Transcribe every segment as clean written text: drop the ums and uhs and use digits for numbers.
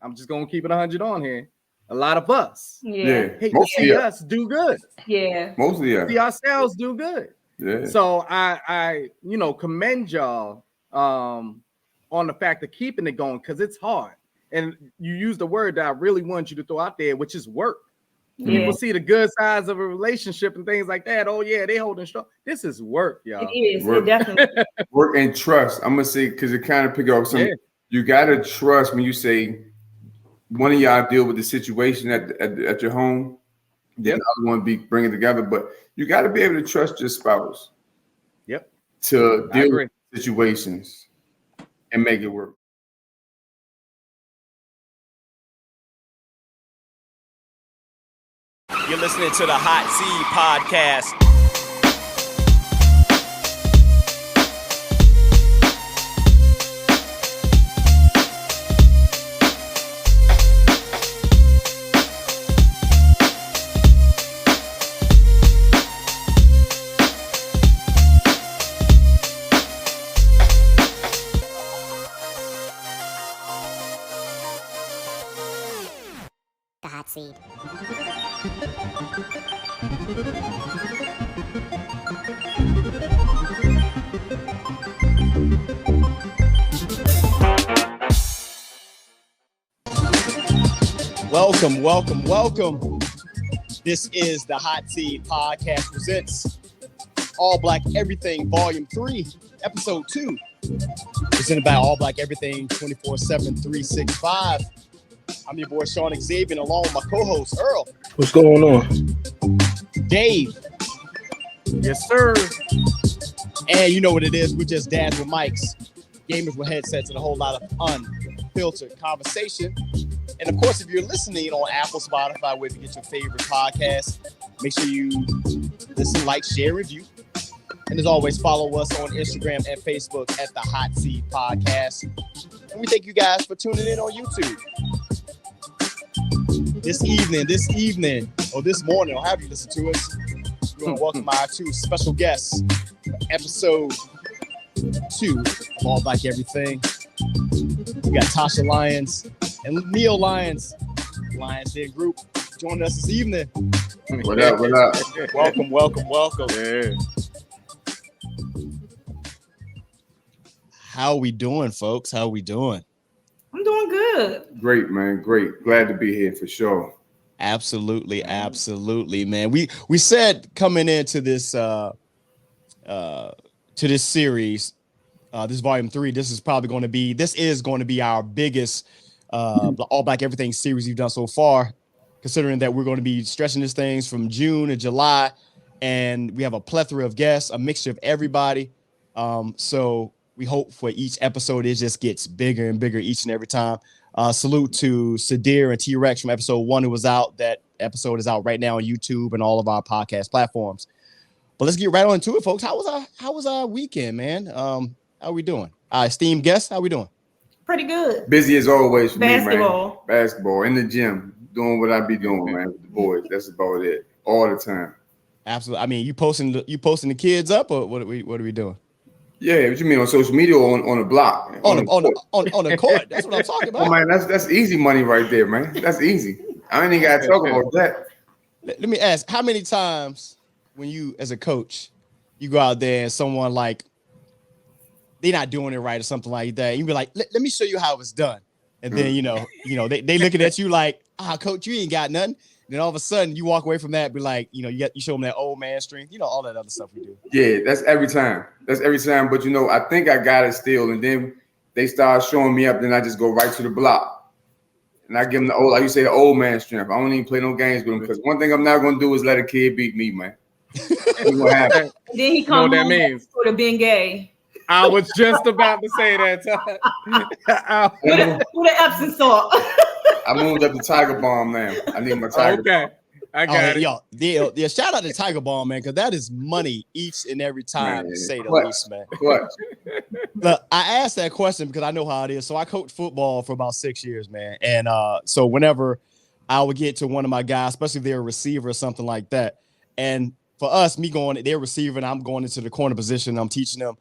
I'm just gonna keep it 100 on here. A lot of us, hate to see us do good. Mostly see ourselves do good. So I commend y'all on the fact of keeping it going, because it's hard. And you use the word that I really want you to throw out there, which is work. People see the good sides of a relationship and things like that. Oh yeah, they holding strong. This is work, y'all. It is. Work. It definitely. Work and trust. I'm gonna say, because it kind of pick up some. You gotta trust when you say one of y'all deal with the situation at your home. Then the other one be bringing together, but you got to be able to trust your spouse. To deal with situations and make it work. You're listening to the Hot Seed Podcast. The Hot Seed. Welcome. This is the Hot Seed Podcast presents All Black Everything Volume 3, Episode 2. Presented by All Black Everything 24/7, 365. I'm your boy Sean Xavier, along with my co-host Earl. What's going on? Dave. Yes, sir. And you know what it is. We're just dads with mics, gamers with headsets, and a whole lot of unfiltered conversation. And of course, if you're listening on Apple, Spotify, wherever you get your favorite podcast, make sure you listen, like, share, review. And as always, follow us on Instagram and Facebook at the Hot Seed Podcast. And we thank you guys for tuning in on YouTube. This evening, or this morning, or however you listen to us, we want to welcome our two special guests for episode 2 of All Black Everything. We got Tasha Lyons and Neil Lyons, Lyons Den Group, joining us this evening. What up? Welcome. Yeah. How we doing, folks? How we doing? I'm doing good. Great, man. Great. Glad to be here for sure. Absolutely, man. We said coming into this series, this volume 3, this is going to be our biggest All Black Everything series we've done so far, considering that we're going to be stretching these things from June to July, and we have a plethora of guests, a mixture of everybody. So we hope for each episode it just gets bigger and bigger each and every time. Salute to Sadir and T-Rex from episode 1 who was out. That episode is out right now on YouTube and all of our podcast platforms. But let's get right on to it, folks. How was our weekend, man? How are we doing? Our esteemed guests, how we doing? Pretty good. Busy as always for me, man. Basketball in the gym, doing what I be doing, man, with the boys. That's about it, all the time. Absolutely. I mean, you posting the kids up, or what are we doing? Yeah, what you mean on social media or on the block? On the court. That's what I'm talking about. Oh man, that's easy money right there, man. That's easy. I ain't even gotta talk about that. Let me ask, how many times when you as a coach, you go out there and someone like they're not doing it right or something like that, you be like, let me show you how it's done. And then they looking at you like, coach, you ain't got nothing. Then all of a sudden you walk away from that, be like, you show them that old man strength, all that other stuff we do. Yeah, that's every time. But I think I got it still. And then they start showing me up, then I just go right to the block. And I give them the old man strength. I don't even play no games with them, because one thing I'm not gonna do is let a kid beat me, man. What happens? Then he comes that means for the being gay. I was just about to say that. With an Epsom salt. I moved up to Tiger Bomb now. I need my Tiger Bomb. I got it. Yo, shout out to Tiger Bomb, man, because that is money each and every time, to say the least, man. What? Look, I asked that question because I know how it is. So I coached football for about 6 years, man. And so whenever I would get to one of my guys, especially if they're a receiver or something like that, and for us, they're receiving, I'm going into the corner position, I'm teaching them,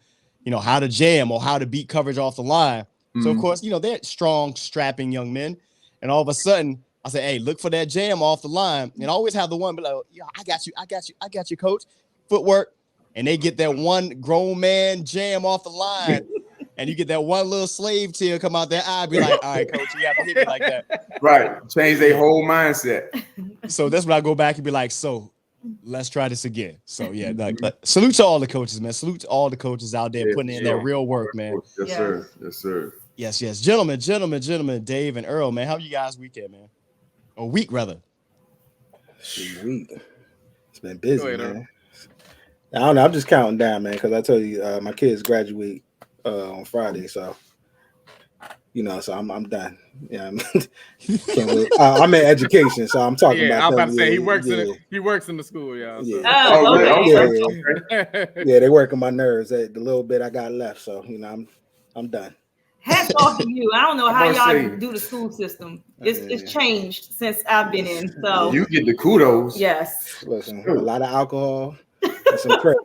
how to jam or how to beat coverage off the line. So, of course, they're strong, strapping young men. And all of a sudden, I said, hey, look for that jam off the line. And I always have the one be like, yeah, I got you, coach. Footwork. And they get that one grown man jam off the line. And you get that one little slave tear come out their eye, be like, all right, coach, you have to hit me like that. Right. Change their whole mindset. So that's when I go back and be like, so let's try this again. So yeah, like salute to all the coaches, man. Salute to all the coaches out there putting in their real work, man. Yes, sir. Yes, sir. Yes. Gentlemen, Dave and Earl, man. How you guys weekend, man? Or week, rather. Week. It's been busy, man. I don't know. I'm just counting down, man, because I tell you, my kids graduate on Friday, so so I'm done. Yeah, can't wait. I'm in education, so I'm talking about. I'm about to say he works in the school, y'all. So. Yeah, they working my nerves. The little bit I got left, so I'm done. Hats off to you. I don't know how y'all do the school system. It's changed since I've been in. So you get the kudos. Yes. Listen, a lot of alcohol and some prayer.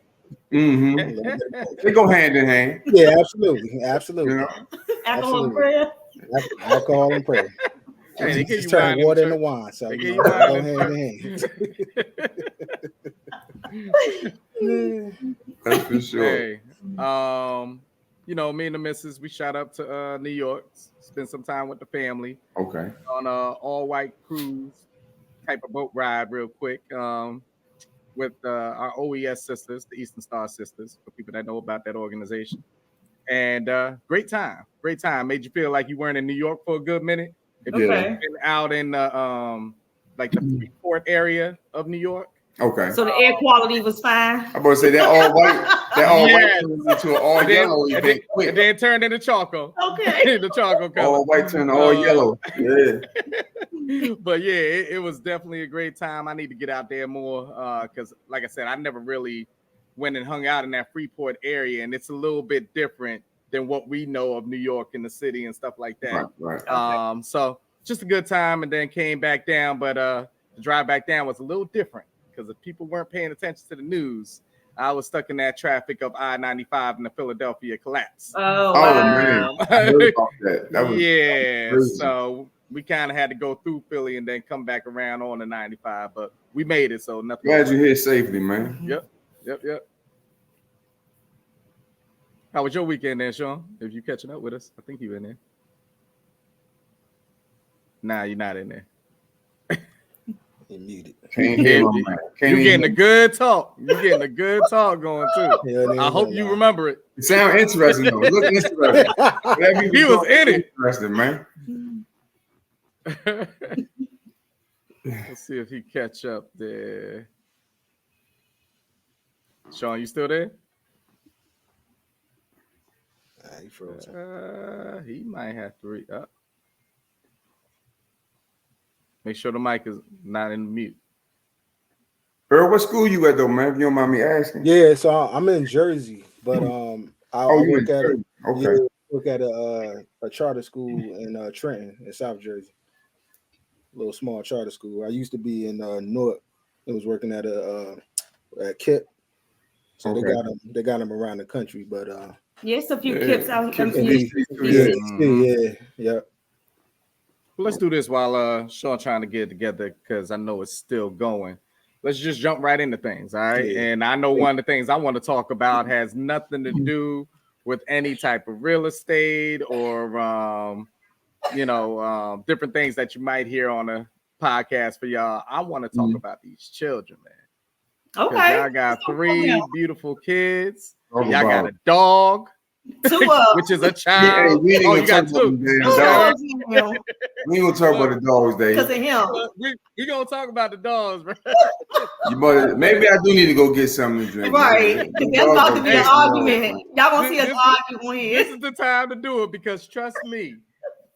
They go hand in hand. Yeah, absolutely. Alcohol and prayer. Alcohol and prayer. Hey, they give you turn water into wine, so go hand in hand. That's for sure. Hey, me and the missus, we shot up to New York, spent some time with the family. Okay. On a all-white cruise type of boat ride, real quick. With our OES sisters, the Eastern Star Sisters, for people that know about that organization. And great time. Made you feel like you weren't in New York for a good minute. If you've been out in the Freeport area of New York. Okay. So the air quality was fine. I'm about to say that all white turned into an all yellow. And then turned into charcoal. Okay. The charcoal color. All white turned all yellow. Yeah. But yeah, it was definitely a great time. I need to get out there more because, like I said, I never really went and hung out in that Freeport area, and it's a little bit different than what we know of New York and the city and stuff like that. Right. So just a good time, and then came back down. But the drive back down was a little different because if people weren't paying attention to the news, I was stuck in that traffic of I-95 and the Philadelphia collapse. Oh wow. Man. I heard about that. That was crazy. So we kind of had to go through Philly and then come back around on the 95, but we made it. So nothing. Glad you're here safely, man. Yep. How was your weekend then, Sean? If you catching up with us, I think you in there. Nah, you're not in there. You're muted. Can't hear my man. You're getting a good talk. You're getting a good talk going too. I hope you remember it. It sounds interesting though. Look interesting. He was in it. Interesting, man. Let's see if he catch up there. Sean, you still there? He froze. He might have to read up. Make sure the mic is not in mute. Earl, what school you at though, man? If you don't mind me asking. Yeah, so I'm in Jersey, but I work at a charter school in Trenton, in South Jersey. A little small charter school. I used to be in Newark. I was working at at KIP. So they got them around the country, but yes, a few kips out. Yeah. Well, let's do this while Sean trying to get it together because I know it's still going. Let's just jump right into things, all right? Yeah. And I know one of the things I want to talk about has nothing to do with any type of real estate or different things that you might hear on a podcast for y'all. I want to talk about these children, man. Okay. Y'all got 3 beautiful kids. Y'all got a dog. 2 which is a child. We ain't you got 2. We ain't gonna talk about the dogs, Dave. Because of him. We gonna talk about the dogs, bro. Maybe I do need to go get something to drink. Right. That's about to be an argument. Y'all gonna see us argue here. This is the time to do it because trust me,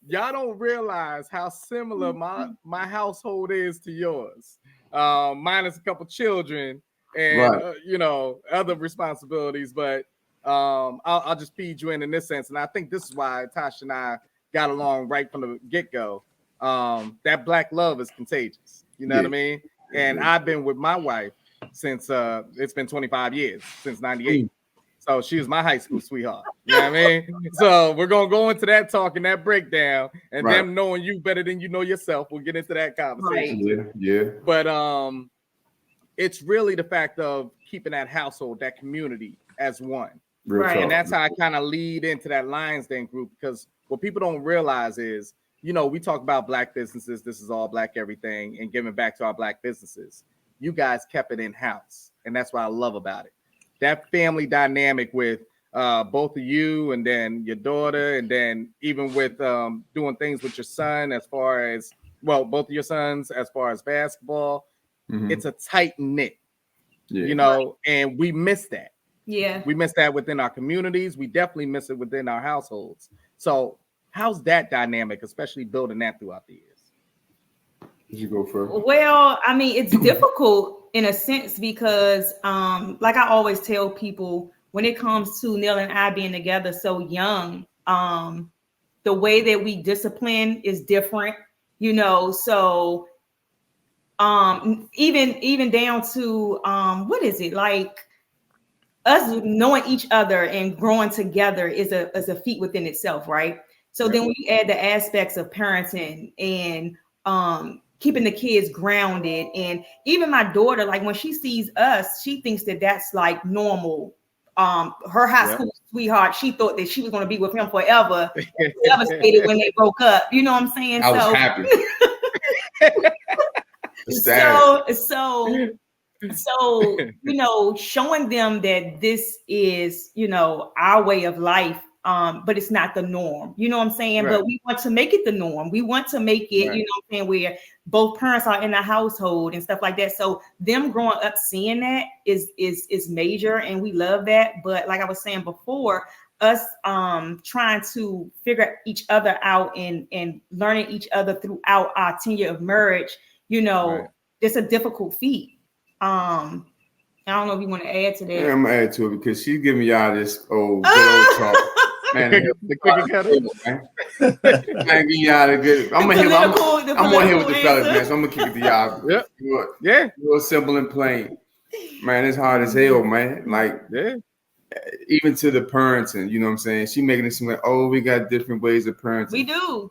y'all don't realize how similar my household is to yours. Minus a couple children and other responsibilities, but I'll just feed you in this sense. And I think this is why Tasha and I got along right from the get-go. That black love is contagious. You know what I mean? And I've been with my wife since it's been 25 years, since 98. So she was my high school sweetheart. You know what I mean? So we're gonna go into that talk and that breakdown, and them knowing you better than you know yourself. We'll get into that conversation. Yeah. But it's really the fact of keeping that household, that community as one. And that's how I kind of lead into that Lyons Den Group, because what people don't realize is, you know, we talk about Black businesses. This is all Black everything, and giving back to our Black businesses. You guys kept it in house, and that's what I love about it. That family dynamic with both of you, and then your daughter, and then even with doing things with your son, as far as both of your sons, as far as basketball. It's a tight knit, you know, and we miss that. Yeah, we miss that within our communities. We definitely miss it within our households. So, how's that dynamic, especially building that throughout the years? You go first. Well, I mean, it's difficult in a sense because, like I always tell people, when it comes to Neil and I being together so young, the way that we discipline is different, you know. So, even down to what is it like? Us knowing each other and growing together is a feat within itself, right? So then when you add the aspects of parenting and keeping the kids grounded, and even my daughter, like when she sees us, she thinks that that's like normal. Her high school sweetheart, she thought that she was going to be with him forever. Devastated when they broke up. You know what I'm saying? I was happy. So, you know, showing them that this is, you know, our way of life, but it's not the norm. You know what I'm saying? But we want to make it the norm. We want to make it, you know what I'm saying, where both parents are in the household and stuff like that. So them growing up seeing that is major, and we love that. But like I was saying before, us trying to figure each other out and learning each other throughout our tenure of marriage, you know, it's a difficult feat. I don't know if you want to add to that. Yeah, I'm gonna add to it because she's giving y'all this good old talk. Man, the cookie cutter. Man, give y'all the good. I'm gonna hear with the fellas, man. So I'm gonna kick it to y'all. Real simple and plain. Man, it's hard as hell, man. Like, even to the parents, and you know what I'm saying. She making it seem like, oh, we got different ways of parenting.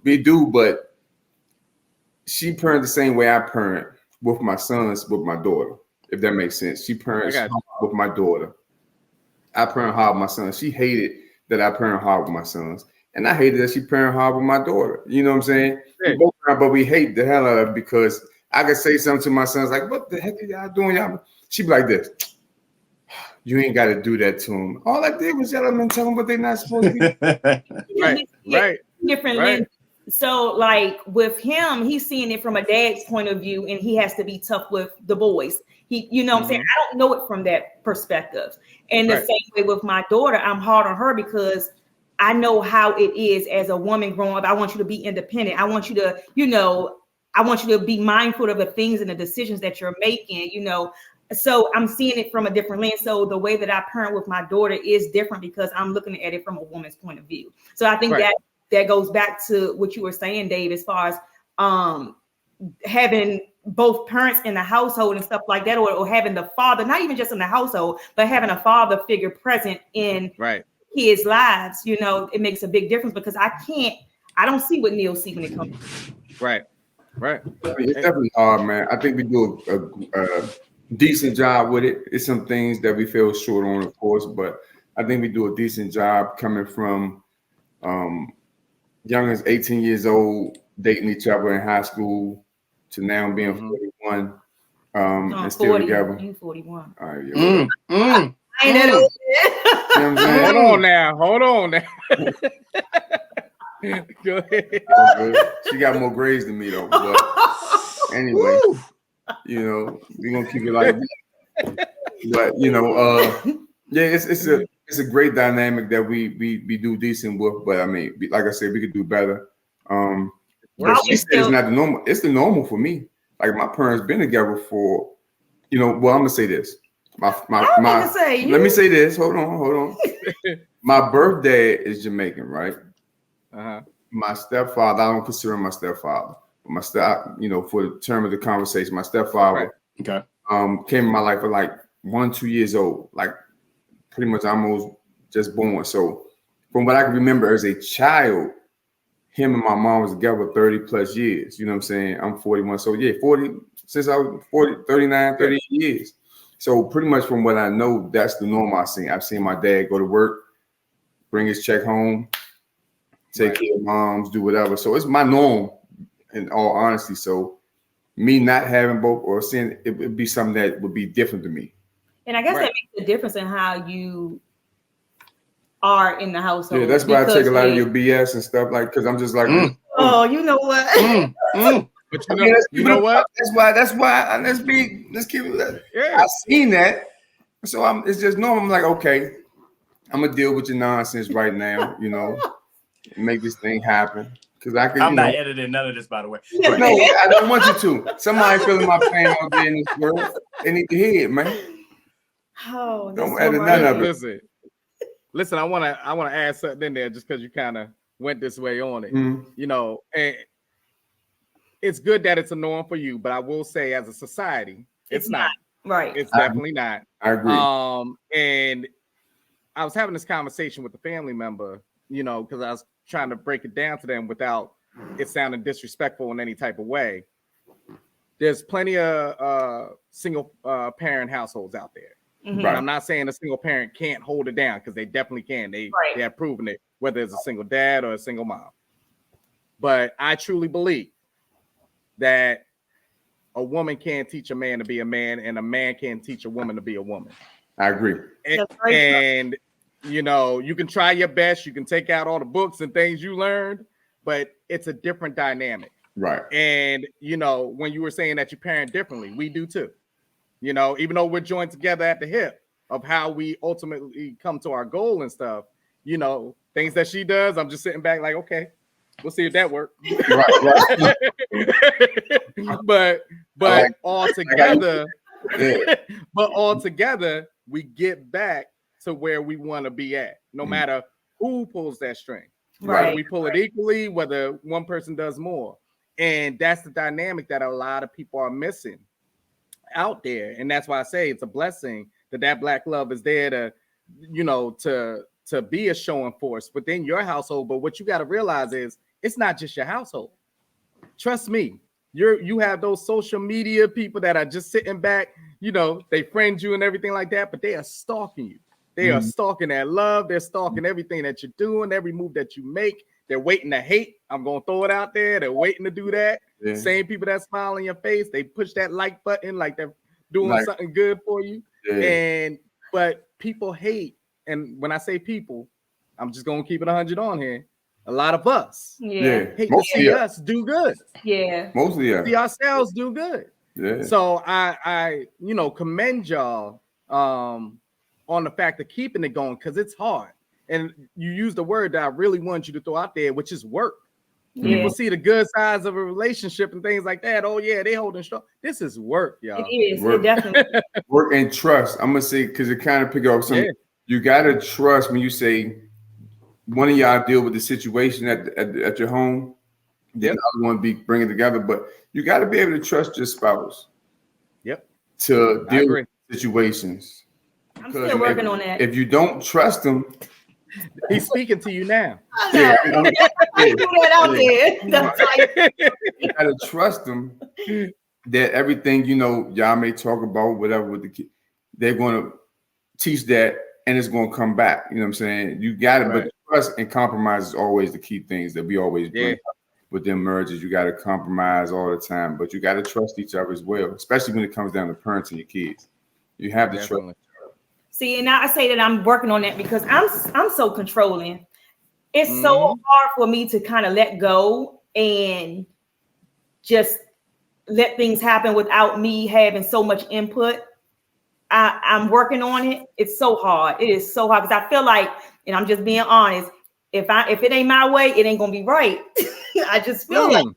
We do, but she parent the same way I parent with my sons, with my daughter. If that makes sense. She parents hard with my daughter. I parent hard with my son. She hated that I parent hard with my sons. And I hated that she parent hard with my daughter. You know what I'm saying? We both, but we hate the hell out of it because I could say something to my sons like, what the heck are y'all doing? She'd be like this. You ain't got to do that to them. All I did was yell at them and tell them what they're not supposed to be. Different lenses. So like with him, he's seeing it from a dad's point of view, and he has to be tough with the boys. He, you know what I'm saying? I don't know it from that perspective. And the same way with my daughter, I'm hard on her because I know how it is as a woman growing up. I want you to be independent. I want you to, you know, I want you to be mindful of the things and the decisions that you're making, you know. So I'm seeing it from a different lens. So the way that I parent with my daughter is different because I'm looking at it from a woman's point of view. So I think that goes back to what you were saying, Dave, as far as having both parents in the household and stuff like that, or having the father, not even just in the household, but having a father figure present in kids' lives. You know, it makes a big difference because I don't see what Neil see when it comes to Right. It's definitely hard, man. I think we do a decent job with it. It's some things that we feel short on, of course, but I think we do a decent job coming from young as 18 years old, dating each other in high school, to now being 41 and still 40, together. You 41. All right, Hold on now. Go ahead. She got more grades than me though. But anyway, you know, we're gonna keep it like that. But you know, it's a great dynamic that we do decent with. But I mean, like I said, we could do better. But she said it's not the normal. It's the normal for me. Like my parents been together for, you know. Well, I'm gonna say this. Let me say this. Hold on. My birthday is Jamaican, right? My stepfather, I don't consider him my stepfather. But you know, for the term of the conversation, my stepfather came in my life at like 1-2 years old, like pretty much almost just born. So from what I can remember as a child, him and my mom was together 30 plus years. You know what I'm saying? I'm 41. So yeah, 40 since I was 40, 39, 38 years. So pretty much from what I know, that's the norm I've seen. I've seen my dad go to work, bring his check home, take care of moms, do whatever. So it's my norm in all honesty. So me not having both or seeing it would be something that would be different to me. And I guess that makes a difference in how you are in the household. Yeah, that's why I take a lot of your BS and stuff, like, because I'm just like, oh, you know what? But you know what? That's why. Let's keep it. Yeah, I've seen that. So it's just normal. I'm like, okay, I'm gonna deal with your nonsense right now. You know, make this thing happen. Because I'm not editing none of this, by the way. But no, I don't want you to. Somebody feeling my pain out there in this world. They need to hear it, man. Oh, don't edit none of it. Listen, I wanna add something in there just because you kind of went this way on it. You know, and it's good that it's a norm for you, but I will say as a society, it's not. Right. It's definitely not. I agree. And I was having this conversation with a family member, you know, because I was trying to break it down to them without it sounding disrespectful in any type of way. There's plenty of single parent households out there. And I'm not saying a single parent can't hold it down, because they definitely can. They have proven it, whether it's a single dad or a single mom. But I truly believe that a woman can't teach a man to be a man, and a man can't teach a woman to be a woman. I agree. And you know, you can try your best, you can take out all the books and things you learned, but it's a different dynamic. Right. And you know, when you were saying that you parent differently, we do too. You know, even though we're joined together at the hip of how we ultimately come to our goal and stuff, you know, things that she does, I'm just sitting back like, okay, we'll see if that works. But all together, we get back to where we want to be at, no matter who pulls that string. Whether we pull it equally, whether one person does more. And that's the dynamic that a lot of people are missing out there. And that's why I say it's a blessing that Black love is there to, you know, to be a showing force within your household. But what you got to realize is it's not just your household. Trust me, you have those social media people that are just sitting back, you know, they friend you and everything like that, but they are stalking you. They are stalking that love. They're stalking everything that you're doing, every move that you make. They're waiting to hate. I'm going to throw it out there. They're waiting to do that. Yeah. Same people that smile in your face, they push that like button like they're doing something good for you. Yeah. But people hate. And when I say people, I'm just going to keep it 100 on here. A lot of us hate to see us do good. Yeah. Mostly see ourselves do good. Yeah. So I you know, commend y'all on the fact of keeping it going, because it's hard. And you use the word that I really want you to throw out there, which is work. Yeah. People see the good sides of a relationship and things like that. Oh yeah, they holding strong. This is work, y'all. It is. It definitely. Work and trust. I'm gonna say, because it kind of pick up some. Yeah. You gotta trust when you say one of y'all deal with the situation at your home. Then the other one be bringing together, but you got to be able to trust your spouse. Yep. To deal with situations. I'm still working on that. If you don't trust them. He's speaking to you now. I do that out there. You gotta trust them that everything, you know, y'all may talk about whatever with the kid, they're gonna teach that and it's gonna come back. You know what I'm saying? You gotta, but trust and compromise is always the key things that we always bring up with them mergers. You gotta compromise all the time, but you gotta trust each other as well, especially when it comes down to parenting your kids. You have to trust. See, and I say that I'm working on that because I'm so controlling. It's so hard for me to kind of let go and just let things happen without me having so much input. I'm working on it. It's so hard. It is so hard because I feel like, and I'm just being honest, if it ain't my way, it ain't gonna be right. I just feel like.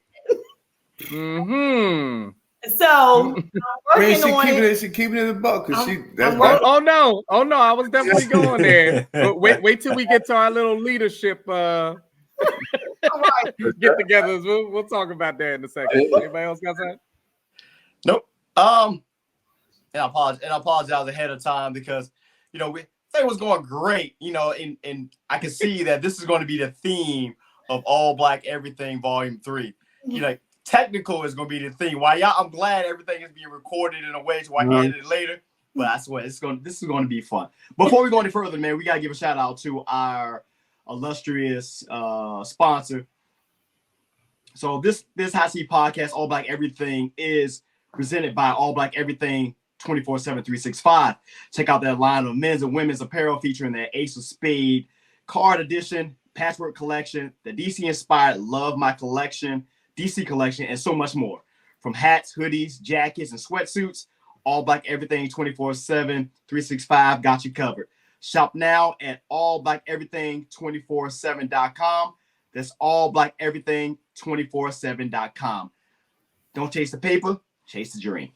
So I'm working on it. She keeping it a buck because she. Oh no! I was definitely going there. But wait till we get to our little leadership get-togethers. We'll talk about that in a second. Anybody else got something? Nope. And I apologize ahead of time because, you know, was going great, you know, and I can see that this is going to be the theme of All Black Everything Volume 3. You know, technical is going to be the theme. I'm glad everything is being recorded in a way so I can edit it later. But I swear, this is going to be fun. Before we go any further, man, we got to give a shout out to our illustrious sponsor. So this Hot Seat Podcast, All Black Everything, is presented by All Black Everything 24/7, 365. Check out that line of men's and women's apparel featuring their Ace of Spade card edition, patchwork collection, the DC inspired Love My Collection, DC collection, and so much more. From hats, hoodies, jackets, and sweatsuits, All Black Everything 24/7, 365 got you covered. Shop now at allblackeverything247.com. That's allblackeverything247.com. Don't chase the paper, chase the dream.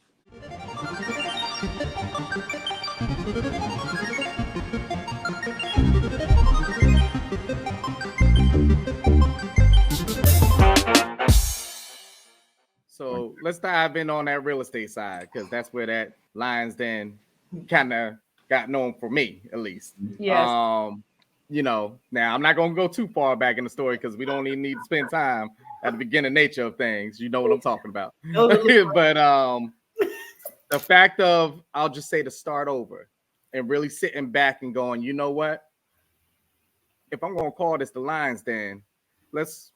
So let's dive in on that real estate side, because that's where that Lyons Den kind of got known for me, at least. Yes. You know, now I'm not going to go too far back in the story because we don't even need to spend time at the beginning nature of things. You know what I'm talking about. But the fact of, I'll just say, to start over and really sitting back and going, you know what? If I'm going to call this the Lyons Den, let's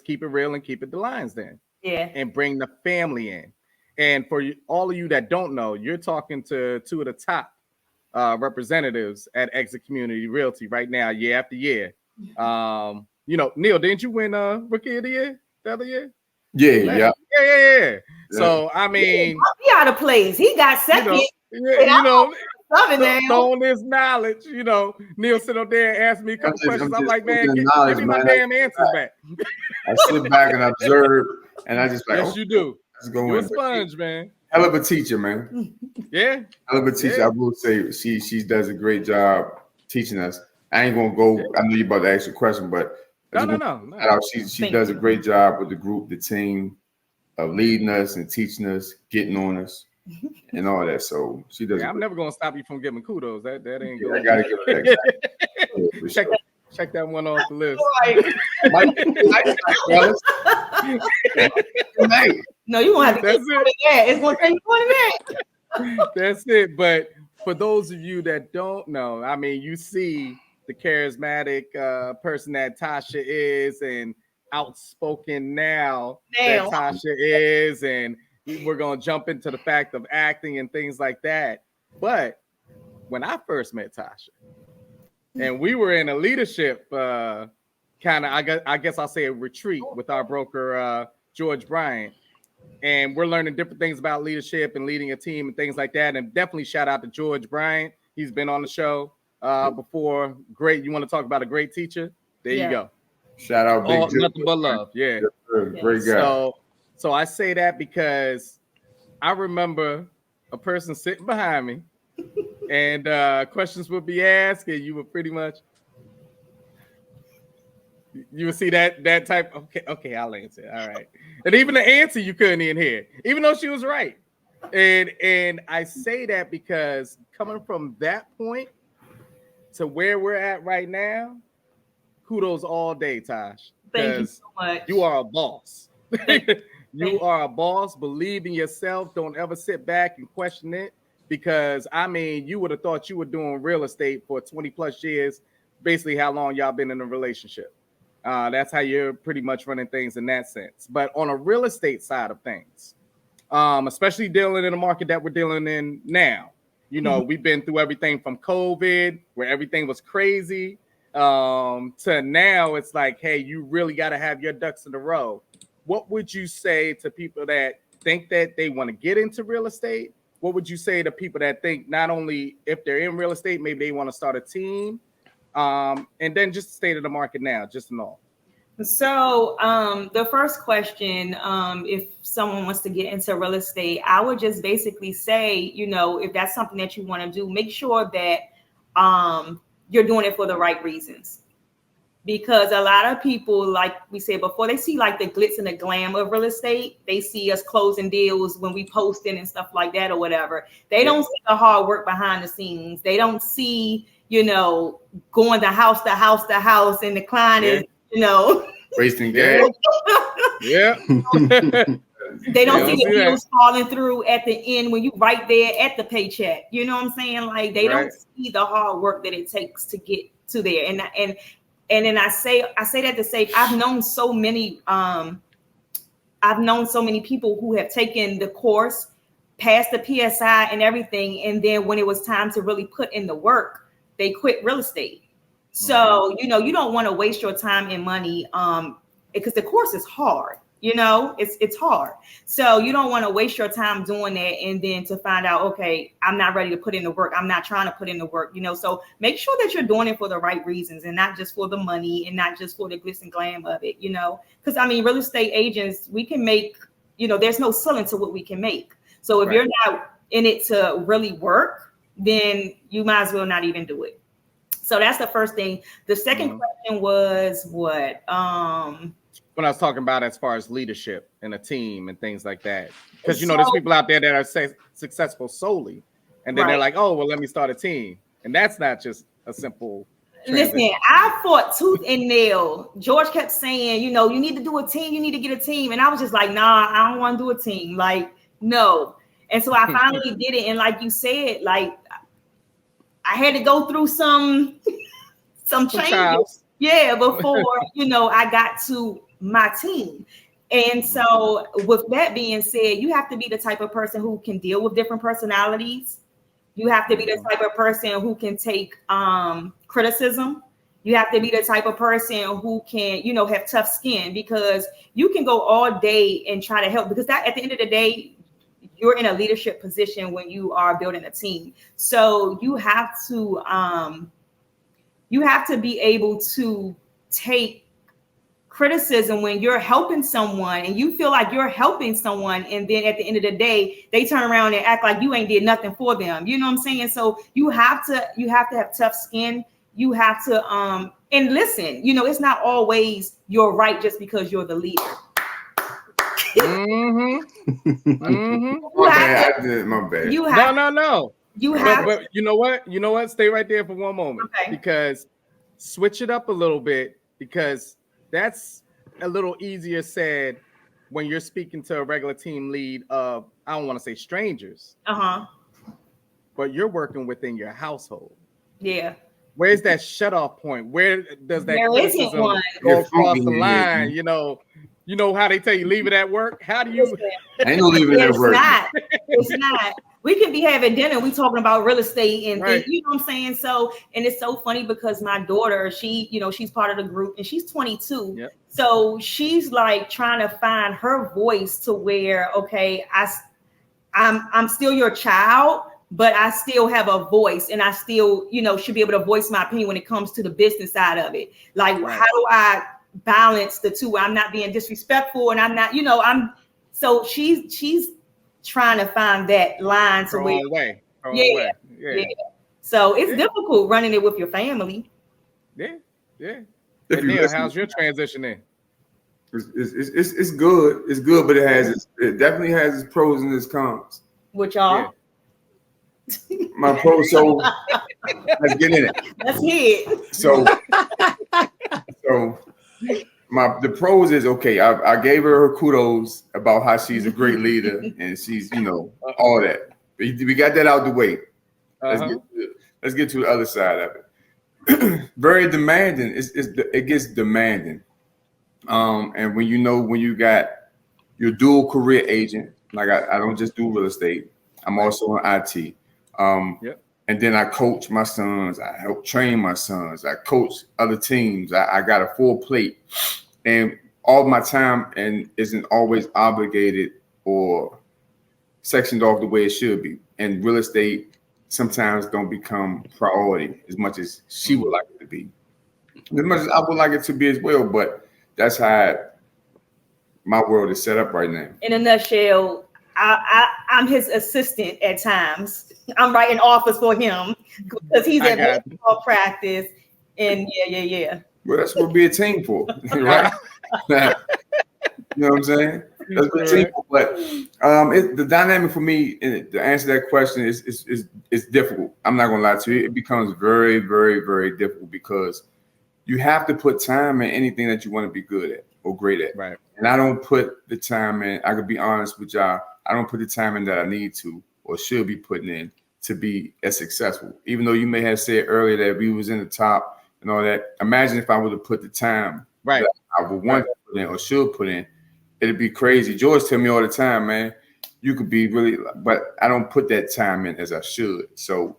keep it real and keep it the Lyons Den. Yeah. And bring the family in. And for all of you that don't know, you're talking to two of the top representatives at Exit Community Realty right now, year after year. You know, Neil, didn't you win Rookie of the Year the other year? Yeah. So I mean, he out of place. He got second. throwing this knowledge, you know, Neil sit up there and ask me a couple questions. I'm like, man, give me my damn answers back. I sit back and observe, and I just like, yes, you do. You're a sponge, man. Hell of a teacher, man. Yeah. Hell of a teacher. I will say she does a great job teaching us. I ain't gonna go. I know you about to ask a question, but no. She does a great job with the group, the team, of leading us and teaching us, getting on us, and all that. So she does. I'm never gonna stop you from giving kudos. That ain't good. I gotta give her that. Check that one off the list. No, you won't have to. It's gonna take 20 minutes. That's it. But for those of you that don't know, I mean, you see the charismatic person that Tasha is, and outspoken now that Tasha is, and we're gonna jump into the fact of acting and things like that. But when I first met Tasha, and we were in a leadership kind of, I guess I'll say a retreat with our broker George Bryant, and we're learning different things about leadership and leading a team and things like that. And definitely shout out to George Bryant. He's been on the show before. Great. You want to talk about a great teacher? There you go. Shout out, Big nothing but love. Yeah, great guy. So I say that because I remember a person sitting behind me, and questions would be asked, and you would pretty much, you would see that type. Okay, I'll answer. All right, and even the answer you couldn't even hear, even though she was right. And I say that because coming from that point to where we're at right now, kudos all day, Tosh. Thank you so much. You are a boss. You are a boss. Believe in yourself. Don't ever sit back and question it, because I mean, you would have thought you were doing real estate for 20 plus years, basically how long y'all been in a relationship. That's how you're pretty much running things in that sense. But on a real estate side of things, especially dealing in the market that we're dealing in now, you know, we've been through everything from COVID, where everything was crazy, to now it's like, hey, you really got to have your ducks in a row. What would you say to people that think that they want to get into real estate? What would you say to people that think not only if they're in real estate, maybe they want to start a team, and then just the state of the market now, just in all? So the first question, if someone wants to get into real estate, I would just basically say, you know, if that's something that you want to do, make sure that you're doing it for the right reasons. Because a lot of people, like we said before, they see like the glitz and the glam of real estate. They see us closing deals when we posting and stuff like that or whatever. They don't see the hard work behind the scenes. They don't see, going to house to house to house, and the client is, wasting gas. Yeah. They don't see the deals falling through at the end when you right there at the paycheck. You know what I'm saying? Like they don't see the hard work that it takes to get to there. And then I say that to say I've known so many people who have taken the course, passed the PSI and everything, and then when it was time to really put in the work, they quit real estate. So you don't want to waste your time and money because the course is hard. It's hard. So you don't want to waste your time doing that and then to find out, okay, I'm not ready to put in the work. I'm not trying to put in the work, so make sure that you're doing it for the right reasons and not just for the money and not just for the glitz and glam of it, because real estate agents, we can make, there's no ceiling to what we can make. So if you're not in it to really work, then you might as well not even do it. So that's the first thing. The second question was what? When I was talking about as far as leadership and a team and things like that, because there's people out there that are successful solely, and then they're like, oh, well, let me start a team, and that's not just a simple transition. Listen, I fought tooth and nail. George kept saying, you need to do a team, you need to get a team, and I was just like, nah, I don't want to do a team, like no. And so I finally did it, and like you said, like I had to go through some changes, before I got to my team. And so with that being said, you have to be the type of person who can deal with different personalities. You have to be the type of person who can take criticism. You have to be the type of person who can, have tough skin, because you can go all day and try to help, because that at the end of the day, you're in a leadership position when you are building a team. So you have to be able to take criticism when you're helping someone and you feel like you're helping someone, and then at the end of the day they turn around and act like you ain't did nothing for them. You know what I'm saying? So you have to have tough skin. You have to and listen, it's not always you're right just because you're the leader. My bad. No. But you know what? Stay right there for one moment, because switch it up a little bit, because that's a little easier said when you're speaking to a regular team lead of, I don't want to say strangers, but you're working within your household. Yeah. Where's that shut off point? Where does that criticism go across the line? You know how they tell you leave it at work? How do you? Ain't no leaving it at work. It's not. We can be having dinner. We talking about real estate and things, you know what I'm saying? So, and it's so funny because my daughter, she, she's part of the group and she's 22. Yep. So she's like trying to find her voice to where, okay, I'm still your child, but I still have a voice, and I still, should be able to voice my opinion when it comes to the business side of it. Like, how do I balance the two? I'm not being disrespectful, and I'm not, so she's trying to find that line to where, yeah. So it's difficult running it with your family. Yeah. Neil, how's your transition in? It's good. It's good, but it definitely has its pros and its cons. Which are my pros. So let's get in it. Let's hear it. So the pros is, okay, I gave her kudos about how she's a great leader and she's, all that. We got that out the way. Let's get to the other side of it. Very demanding. It gets demanding. And when you got your dual career agent, like I don't just do real estate. I'm also in IT. And then I coach my sons. I help train my sons. I coach other teams. I got a full plate, and all my time isn't always obligated or sectioned off the way it should be. And real estate sometimes don't become priority as much as she would like it to be, as much as I would like it to be as well. But that's how my world is set up right now. In a nutshell, I'm his assistant at times. I'm writing offers for him because he's at basketball practice. And yeah. Well, that's what be a team for, right? You know what I'm saying? That's pretty simple. But the dynamic for me to answer that question is difficult. I'm not gonna lie to you. It becomes very, very, very difficult because you have to put time in anything that you want to be good at or great at. Right. And I don't put the time in. I could be honest with y'all. I don't put the time in that I need to or should be putting in to be as successful. Even though you may have said earlier that we was in the top and all that. Imagine if I would have put the time that I would want to put in or should put in. It'd be crazy. George tell me all the time, man, you could be really, but I don't put that time in as I should. So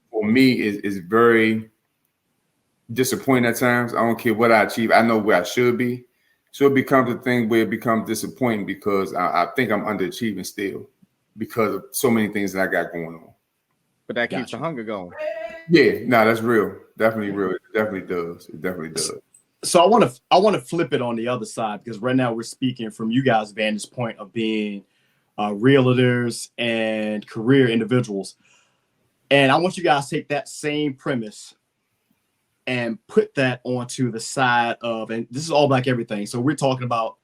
for me, it's very disappointing at times. I don't care what I achieve. I know where I should be. So it becomes a thing where it becomes disappointing because I think I'm underachieving still because of so many things that I got going on. But that keeps the hunger going. Yeah, no, that's real. Definitely real. It definitely does. It definitely does. So I want to flip it on the other side because right now we're speaking from you guys' vantage point of being realtors and career individuals. And I want you guys to take that same premise and put that onto the side of, and this is all Black everything. So we're talking about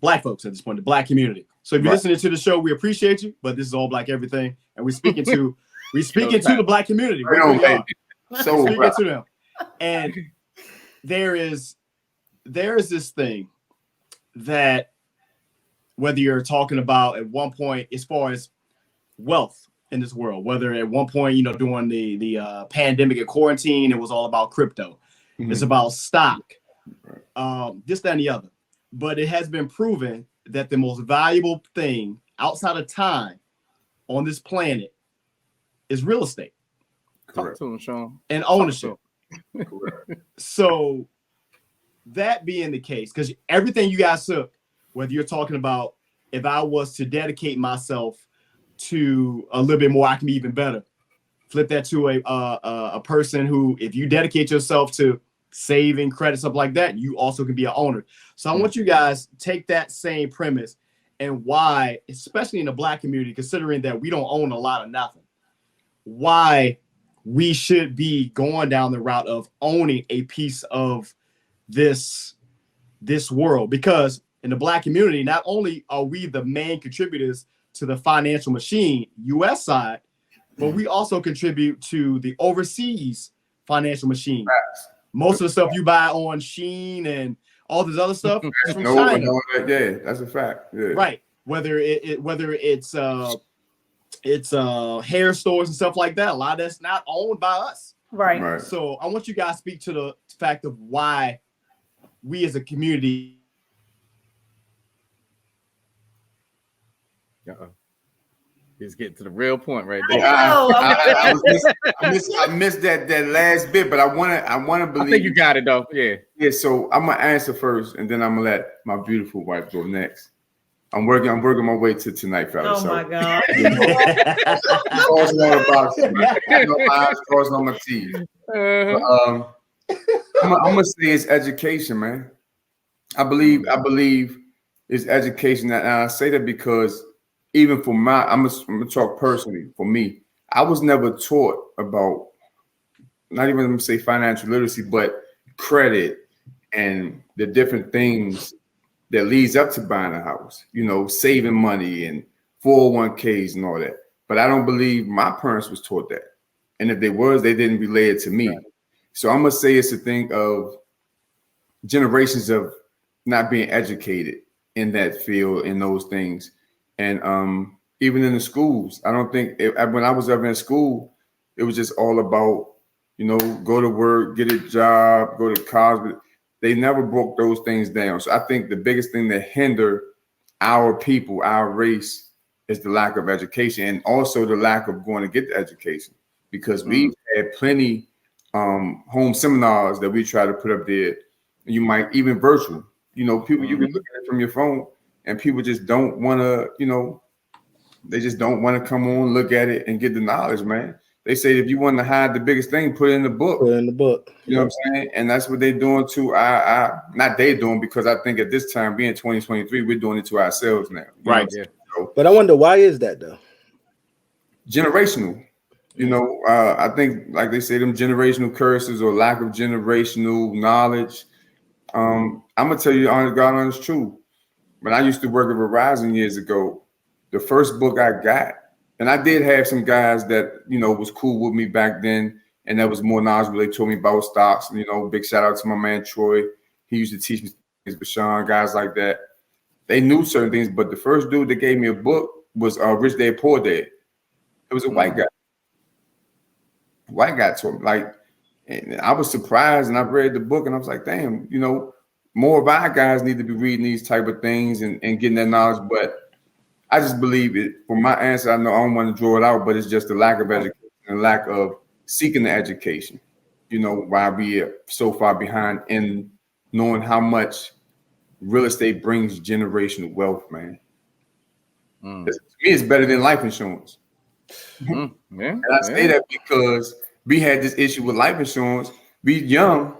Black folks at this point, the Black community. So if you're listening to the show, we appreciate you, but this is all Black everything. And we're speaking to the Black community. So we're speaking to them. And there is this thing that whether you're talking about at one point as far as wealth in this world, whether at one point, you know, during the pandemic and quarantine, it was all about crypto. It's about stock, this, that, and the other. But it has been proven that the most valuable thing outside of time on this planet is real estate. Talk to him, Sean. And ownership. So that being the case, because everything you guys took, whether you're talking about if I was to dedicate myself to a little bit more, I can be even better. Flip that to a person who, if you dedicate yourself to saving credit, stuff like that, you also can be an owner. So I want you guys to take that same premise and why, especially in the Black community, considering that we don't own a lot of nothing, why we should be going down the route of owning a piece of this world. Because in the Black community, not only are we the main contributors to the financial machine, U.S. side, but we also contribute to the overseas financial machine. Most of the stuff you buy on Shein and all this other stuff is from China. Yeah, that's a fact. Yeah. Right. Whether it's hair stores and stuff like that, a lot of that's not owned by us. Right. So I want you guys to speak to the fact of why we as a community. He's getting to the real point right there. I missed that last bit, but I want to believe. I think you got it though. Yeah. Yeah. So I'm gonna answer first, and then I'm gonna let my beautiful wife go next. I'm working my way to tonight, fellas. Oh my God. Crossing all the boxes, man. I know my eyes crossing on my teeth. I'm gonna say it's education, man. I believe it's education. And I say that because even for I'm gonna talk personally. For me, I was never taught about, not even say financial literacy, but credit and the different things that leads up to buying a house, you know, saving money and 401ks and all that. But I don't believe my parents was taught that. And if they was, they didn't relay it to me. So I'm going to say it's a thing of generations of not being educated in that field, in those things. And even in the schools, I don't think, when I was ever in school, it was just all about, you know, go to work, get a job, go to college. But they never broke those things down. So I think the biggest thing that hinder our people, our race, is the lack of education, and also the lack of going to get the education, because we've had plenty home seminars that we try to put up there. You might even virtual, you know, people, you can look at it from your phone, and people just don't want to, you know, they just don't want to come on, look at it and get the knowledge, man. They say if you want to hide the biggest thing, put it in the book. Put it in the book. You know what I'm saying? And that's what they're doing too. Not they doing, because I think at this time, being 2023, we're doing it to ourselves now. Right. Yeah. So, but I wonder, why is that though? Generational. You know, I think, like they say, them generational curses or lack of generational knowledge. I'm gonna tell you, honest God, honest truth. when I used to work at Verizon years ago, the first book I got, and I did have some guys that, you know, was cool with me back then, and that was more knowledgeable. They told me about stocks, and, you know, big shout out to my man Troy. He used to teach me things, Bashan, guys like that. They knew certain things, but the first dude that gave me a book was Rich Dad Poor Dad. It was a white guy. White guy told me, like, and I was surprised, and I read the book, and I was like, damn, you know, more of our guys need to be reading these type of things and getting that knowledge. But I just believe it. For my answer, I know I don't want to draw it out, but it's just the lack of education and lack of seeking the education. You know, why we are so far behind in knowing how much real estate brings generational wealth, man. To me, it's better than life insurance. And I say that because we had this issue with life insurance. We young,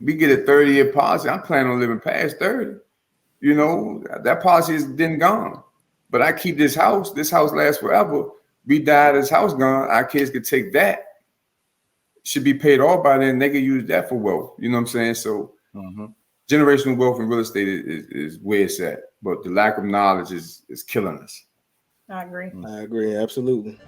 we get a 30-year policy. I'm planning on living past 30. You know, that policy is then gone. But I keep this house. This house lasts forever. We die, this house gone. Our kids could take that. Should be paid off by then. They could use that for wealth. You know what I'm saying? So generational wealth in real estate is where it's at. But the lack of knowledge is killing us. I agree. I agree. Absolutely.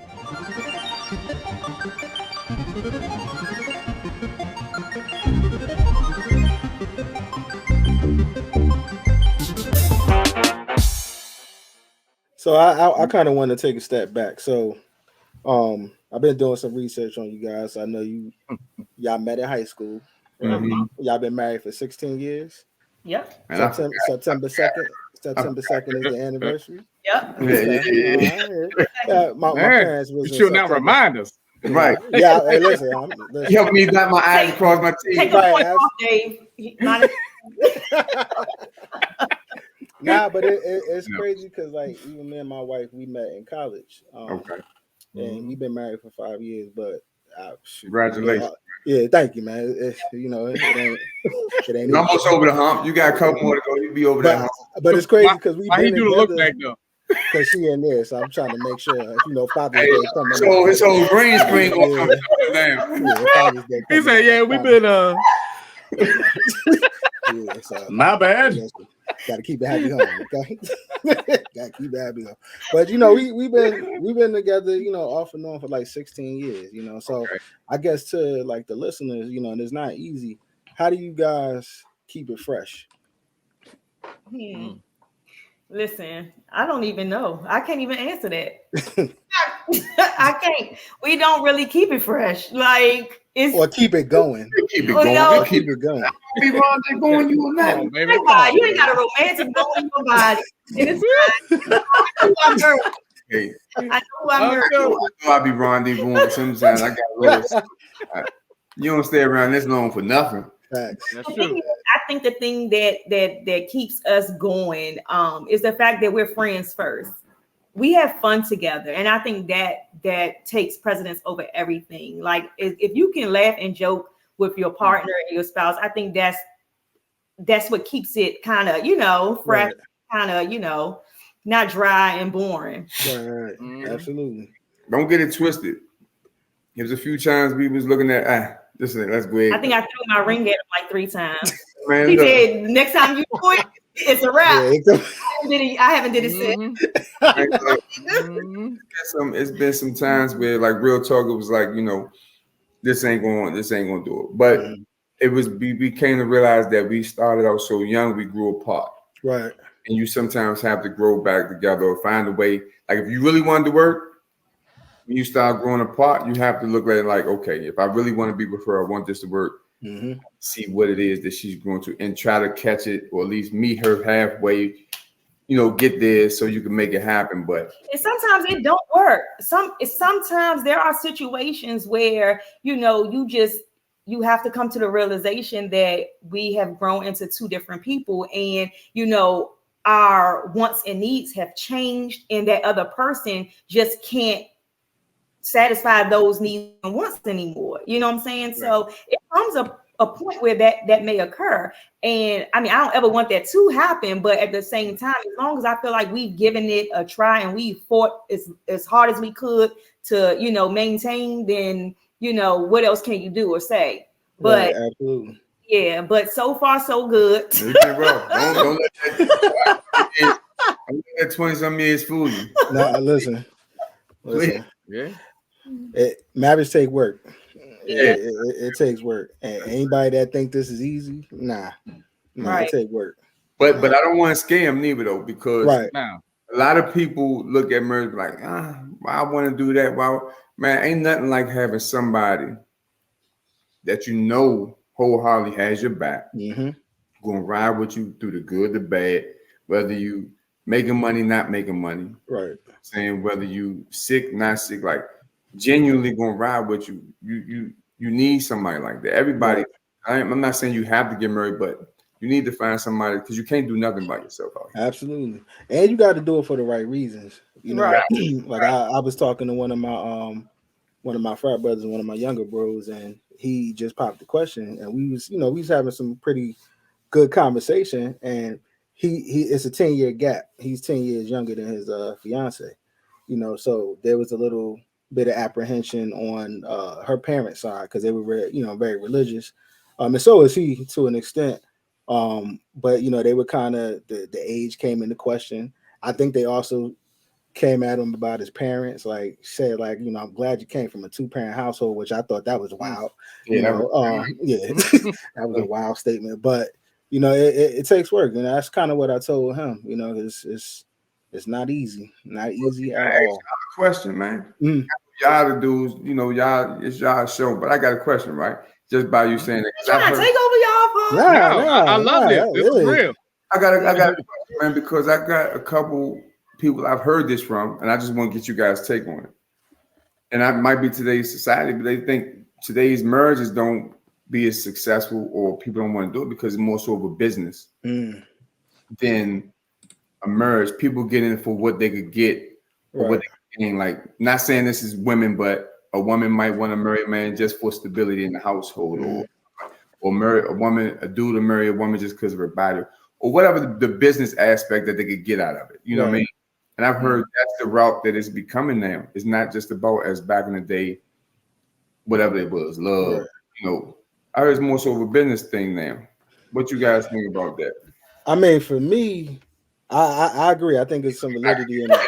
So I kind of want to take a step back. So I've been doing some research on you guys. I know y'all met in high school. Y'all been married for 16 years. Yep. September 2nd. September 2nd is the anniversary. Yep. My parents was. You should not remind us. Right. Yeah. Hey, listen. You helped me dot my I's across my T's. Take a point off, Dave. Nah, but it's crazy because like even me and my wife, we met in college. And we've been married for 5 years. But congratulations. Yeah, thank you, man. It ain't almost over the hump. You got a couple more to go. You'll be over that hump. But it's crazy because we been do the look back though. Because she in there, so I'm trying to make sure, Father's Day coming. So his whole green screen gonna come down. He said, "Yeah, we've been my bad. Got to keep it happy home, okay? Got to keep it happy home. But we've been together, off and on for like 16 years, So I guess to like the listeners, and it's not easy. How do you guys keep it fresh? Listen, I don't even know. I can't even answer that. I can't. We don't really keep it fresh. Like or keep it going. Keep it going. Keep it going. Be wrong going you on that. You ain't got a romantic goal in your body. And it's Hey, I know I'm I be rendezvousing sometimes. I got little. You don't stay around this long for nothing. That's true. I think the thing that keeps us going is the fact that we're friends first. We have fun together, and I think that takes precedence over everything. Like if you can laugh and joke with your partner and your spouse, I think that's what keeps it kind of fresh, kind of not dry and boring. Right. Absolutely. Don't get it twisted. There's a few times we was looking at listen, let's go ahead. I think I threw my ring at him like 3 times. Man, he said, "Next time you do it, it's a wrap." I haven't did it since. It's been some times where, like, real talk, it was like, this ain't gonna do it. But it was we came to realize that we started out so young, we grew apart. Right. And you sometimes have to grow back together or find a way. Like if you really wanted to work, when you start growing apart, you have to look at it like, okay, if I really want to be with her, I want this to work. See what it is that she's going to, and try to catch it, or at least meet her halfway. Get there so you can make it happen. But sometimes it don't work. Sometimes there are situations where you have to come to the realization that we have grown into 2 different people, and our wants and needs have changed, and that other person just can't satisfy those needs and wants anymore. You know what I'm saying? Right. So it comes a point where that may occur. And I mean, I don't ever want that to happen, but at the same time, as long as I feel like we've given it a try and we fought as hard as we could to, maintain, then, what else can you do or say? But absolutely. Yeah, but so far so good. Don't let that 20-some years fool you. Nah, listen. Yeah. Marriage take work. Yeah. It takes work. And anybody that think this is easy, nah, Right. it take work. But I don't want to scam neither though, because Right. a lot of people look at marriage like, why I want to do that? Why, man, ain't nothing like having somebody that you know wholeheartedly has your back, gonna ride with you through the good, the bad, whether you making money, not making money, right? Saying whether you sick, not sick, like genuinely gonna ride with you. You need somebody like that. Everybody. Right. I'm not saying you have to get married, but you need to find somebody because you can't do nothing by yourself out here. Absolutely, and you got to do it for the right reasons. You know, right. Like I was talking to one of my frat brothers and one of my younger bros, and he just popped the question, and we was having some pretty good conversation, and he it's a 10-year gap. He's 10 years younger than his fiance, so there was a little bit of apprehension on her parents' side because they were very religious, and so is he to an extent, but they were kind of the age came into question. I think they also came at him about his parents, said I'm glad you came from a 2-parent household, which I thought that was wild. That was a wild statement, but it takes work, and that's kind of what I told him. It's not easy at all. Question, man. Y'all the dudes, y'all, it's y'all show, but I got a question, right? Just by you saying that. Trying to take over y'all, I love this. This is real. I got a question, man, because I got a couple people I've heard this from, and I just want to get you guys' take on it. And I might be today's society, but they think today's marriages don't be as successful, or people don't want to do it because it's more so of a business than a marriage. People get in for what they could get, or what they gain. Like, not saying this is women, but a woman might want to marry a man just for stability in the household, or marry a dude to marry a woman just because of her body, or whatever the business aspect that they could get out of it. You know what I mean? And I've heard that's the route that it's becoming now. It's not just about, as back in the day, whatever it was, love. I heard it's more so of a business thing now. What you guys think about that? I mean, for me, I agree. I think there's some validity in that.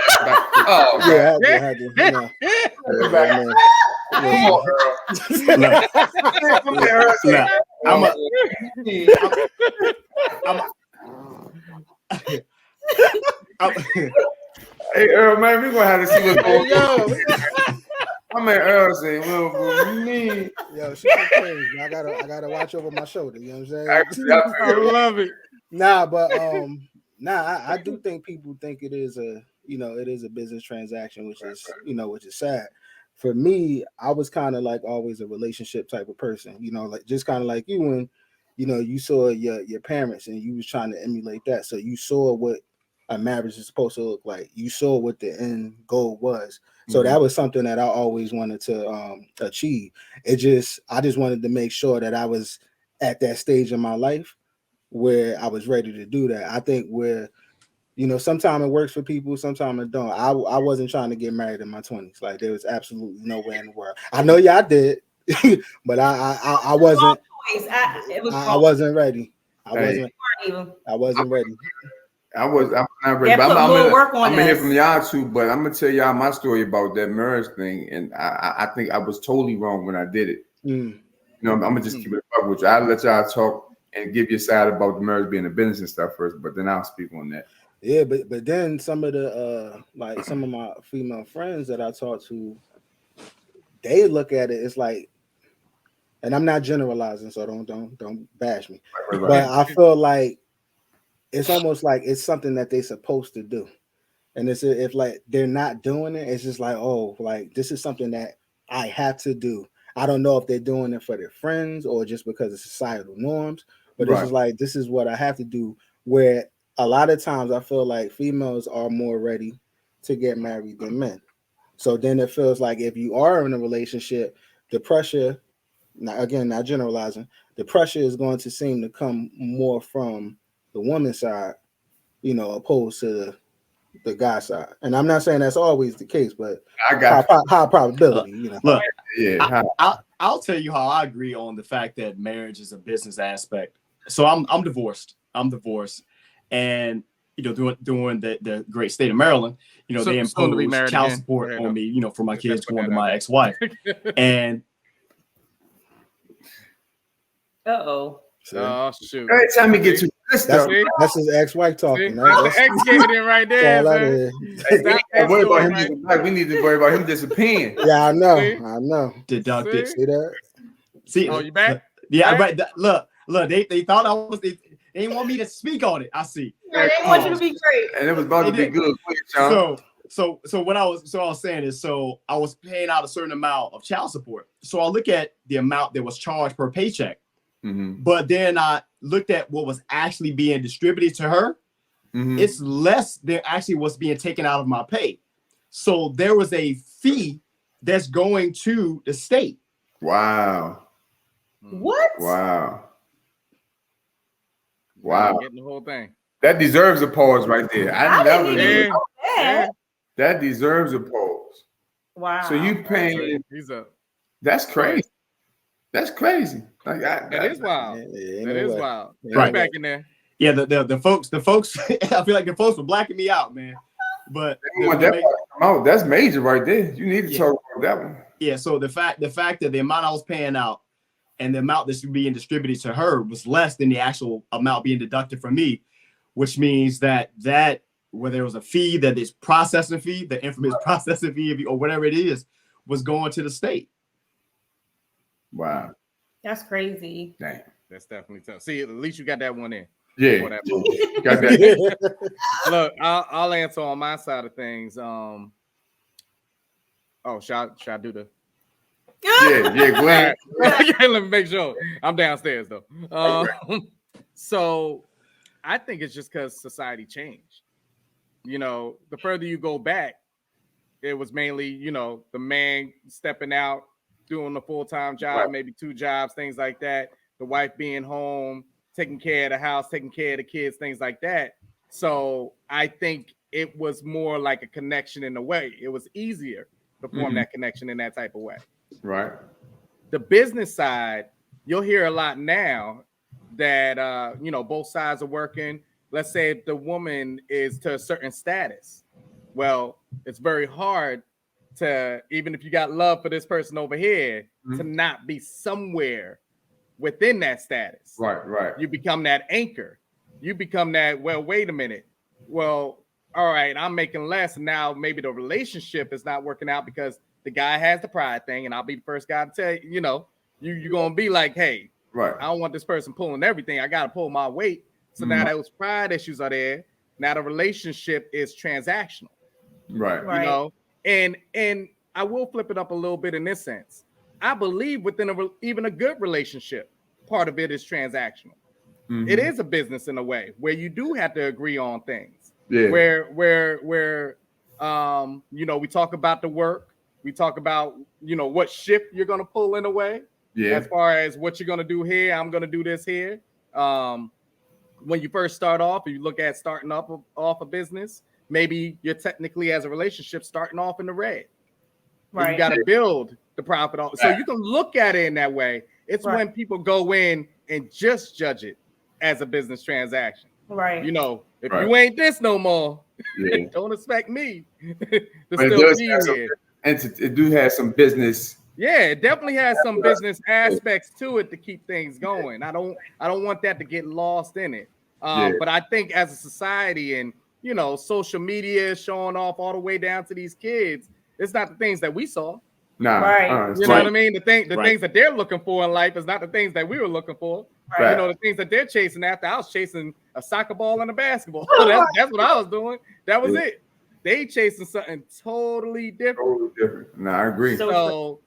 Hey Earl, man, we're gonna have to see what's going on. I mean, Earl saying, "Well, you need." Yo, she's crazy. I gotta watch over my shoulder. You know what I'm saying? I love it. I do think people think it is a business transaction, which is sad. For me, I was kind of like always a relationship type of person. Like just kind of like you when you saw your parents and you was trying to emulate that. So you saw what a marriage is supposed to look like. You saw what the end goal was. So that was something that I always wanted to achieve. I just wanted to make sure that I was at that stage in my life where I was ready to do that. I think where, sometimes it works for people, sometimes it don't. I wasn't trying to get married in my 20s. Like there was absolutely no way in the world. I know y'all did, but I wasn't. I wasn't ready. I wasn't ready. I'm not ready. I'm gonna hear from y'all too, but I'm gonna tell y'all my story about that marriage thing, and I think I was totally wrong when I did it. I'm gonna just keep it up with you. I'll let y'all talk and give your side about the marriage being a business and stuff first, but then I'll speak on that. Yeah, but then some of the some of my female friends that I talk to, they look at it, it's like, and I'm not generalizing, so don't bash me. Right. But I feel like it's almost like it's something that they're supposed to do. And if like they're not doing it, it's just like, oh, like this is something that I have to do. I don't know if they're doing it for their friends or just because of societal norms, but it's just like, this is what I have to do. Where a lot of times I feel like females are more ready to get married than men. So then it feels like if you are in a relationship, the pressure, not generalizing, the pressure is going to seem to come more from the woman's side, opposed to the guy side. And I'm not saying that's always the case, but I got high probability. Look, I'll tell you how I agree on the fact that marriage is a business aspect. So I'm divorced. And during the great state of Maryland, they imposed child support on me, for my kids going to my ex-wife. And oh shoot! Every time you get to this stuff, that's his ex-wife talking. That's the ex getting it right there. We need to worry about him disappearing. Yeah, I know. Deducted. See that? See, oh, you back? Yeah, right. Look. They thought I was. They didn't want me to speak on it. I see. They want you to be great, and it was about to be good. So what I was saying is, so I was paying out a certain amount of child support. So I look at the amount that was charged per paycheck. Mm-hmm. But then I looked at what was actually being distributed to her. Mm-hmm. It's less than actually what's being taken out of my pay. So there was a fee that's going to the state. Wow. What? Wow. Getting the whole thing. That deserves a pause right there. That deserves a pause. Wow. So you paying? That's crazy. That's crazy. That is wild. That is wild. Right back in there. Yeah, the folks. I feel like the folks were blacking me out, man. But that's major right there. You need to talk about that one. Yeah. So the fact that the amount I was paying out and the amount that's being distributed to her was less than the actual amount being deducted from me, which means that where there was a fee, that is processing fee, the infamous processing fee, or whatever it is, was going to the state. Wow. That's crazy. Dang. That's definitely tough. See, at least you got that one in. Yeah. Got that. Look, I'll answer on my side of things. Should I do the? Yeah, Glenn. Let me make sure. I'm downstairs though. So I think it's just because society changed. The further you go back, it was mainly, the man stepping out, doing a full-time job, maybe 2 jobs, things like that. The wife being home, taking care of the house, taking care of the kids, things like that. So I think it was more like a connection in a way. It was easier to form that connection in that type of way. Right. The business side, you'll hear a lot now that, both sides are working. Let's say if the woman is to a certain status. Well, it's very hard to, even if you got love for this person over here, to not be somewhere within that status. Right. You become that anchor. You become that, well, wait a minute. Well, all right, I'm making less. And now maybe the relationship is not working out because the guy has the pride thing. And I'll be the first guy to tell you, you're going to be like, hey, I don't want this person pulling everything. I got to pull my weight. So now those pride issues are there. Now the relationship is transactional. Right. And I will flip it up a little bit in this sense. I believe within even a good relationship, part of it is transactional. It is a business in a way where you do have to agree on things. Yeah. Where we talk about the work, we talk about what shift you're gonna pull in a way. Yeah. As far as what you're gonna do here, I'm gonna do this here. When you first start off, if you look at starting off a business, maybe you're technically as a relationship starting off in the red. Right. You got to build the profit. So you can look at it in that way. It's when people go in and just judge it as a business transaction. Right. If you ain't this no more, don't expect me to still be here. It do have some business. Yeah, it definitely has some business aspects to it to keep things going. I don't want that to get lost in it. But I think as a society and social media showing off all the way down to these kids, it's not the things that we saw. Nah, right. You know what I mean? The things that they're looking for in life is not the things that we were looking for. Right. The things that they're chasing after. I was chasing a soccer ball and a basketball. That's what I was doing. That was it. They chasing something totally different. Totally different. No, I agree. So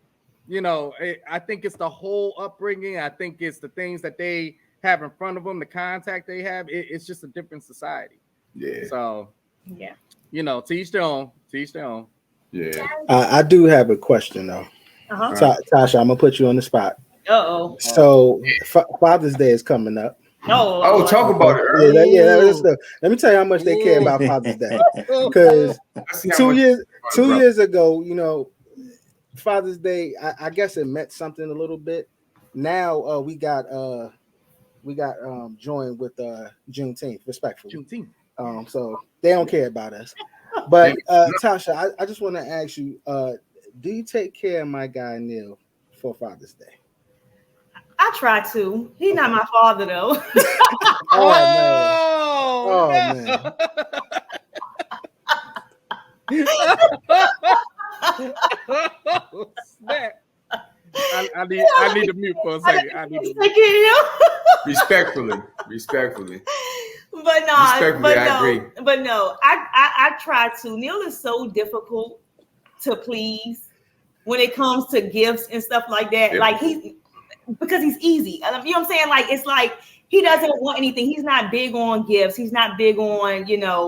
I think it's the whole upbringing. I think it's the things that they have in front of them, the contact they have. It's just a different society. Yeah. So to each their own. To each their own. Yeah. I do have a question though. Tasha, I'm gonna put you on the spot. So Father's Day is coming up. Talk about it. Let me tell you how much they care about Father's Day. Because 2 years ago, Father's Day, I guess it meant something a little bit. Now we got joined with Juneteenth, respectfully. Juneteenth. So they don't care about us. But Tasha, I just want to ask you, do you take care of my guy Neil for Father's Day? I try to. He's not my father though. Oh man. Oh, snap. I need to mute for a second. I need to Respectfully. But no, Respectfully, I agree. But no, I try to. Neil is so difficult to please when it comes to gifts and stuff like that. Yep. Like because he's easy. You know what I'm saying? Like it's like he doesn't want anything. He's not big on gifts. He's not big on,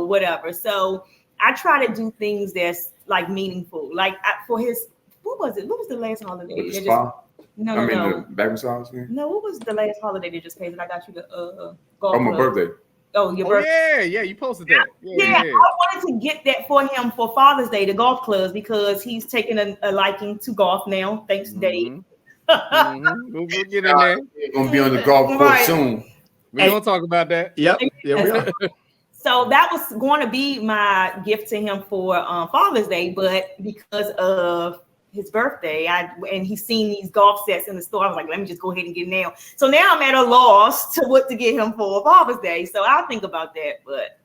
whatever. So I try to do things that's like meaningful. Like for his, what was it? What was the last holiday? The spa? No. The back massage thing? No, what was the last holiday they just paid? I got you the Oh, golf my club. birthday. Oh, your birthday. Yeah, you posted that. Yeah, I wanted to get that for him for Father's Day, the golf clubs, because he's taking a liking to golf now. Thanks, Dave. We'll get in there. We're gonna be on the golf course soon. We're gonna talk about that. Yep. Yeah, we are. So that was going to be my gift to him for Father's Day, but because of his birthday, and he's seen these golf sets in the store, I was like, let me just go ahead and get it now. So now I'm at a loss to what to get him for Father's Day. So I'll think about that. But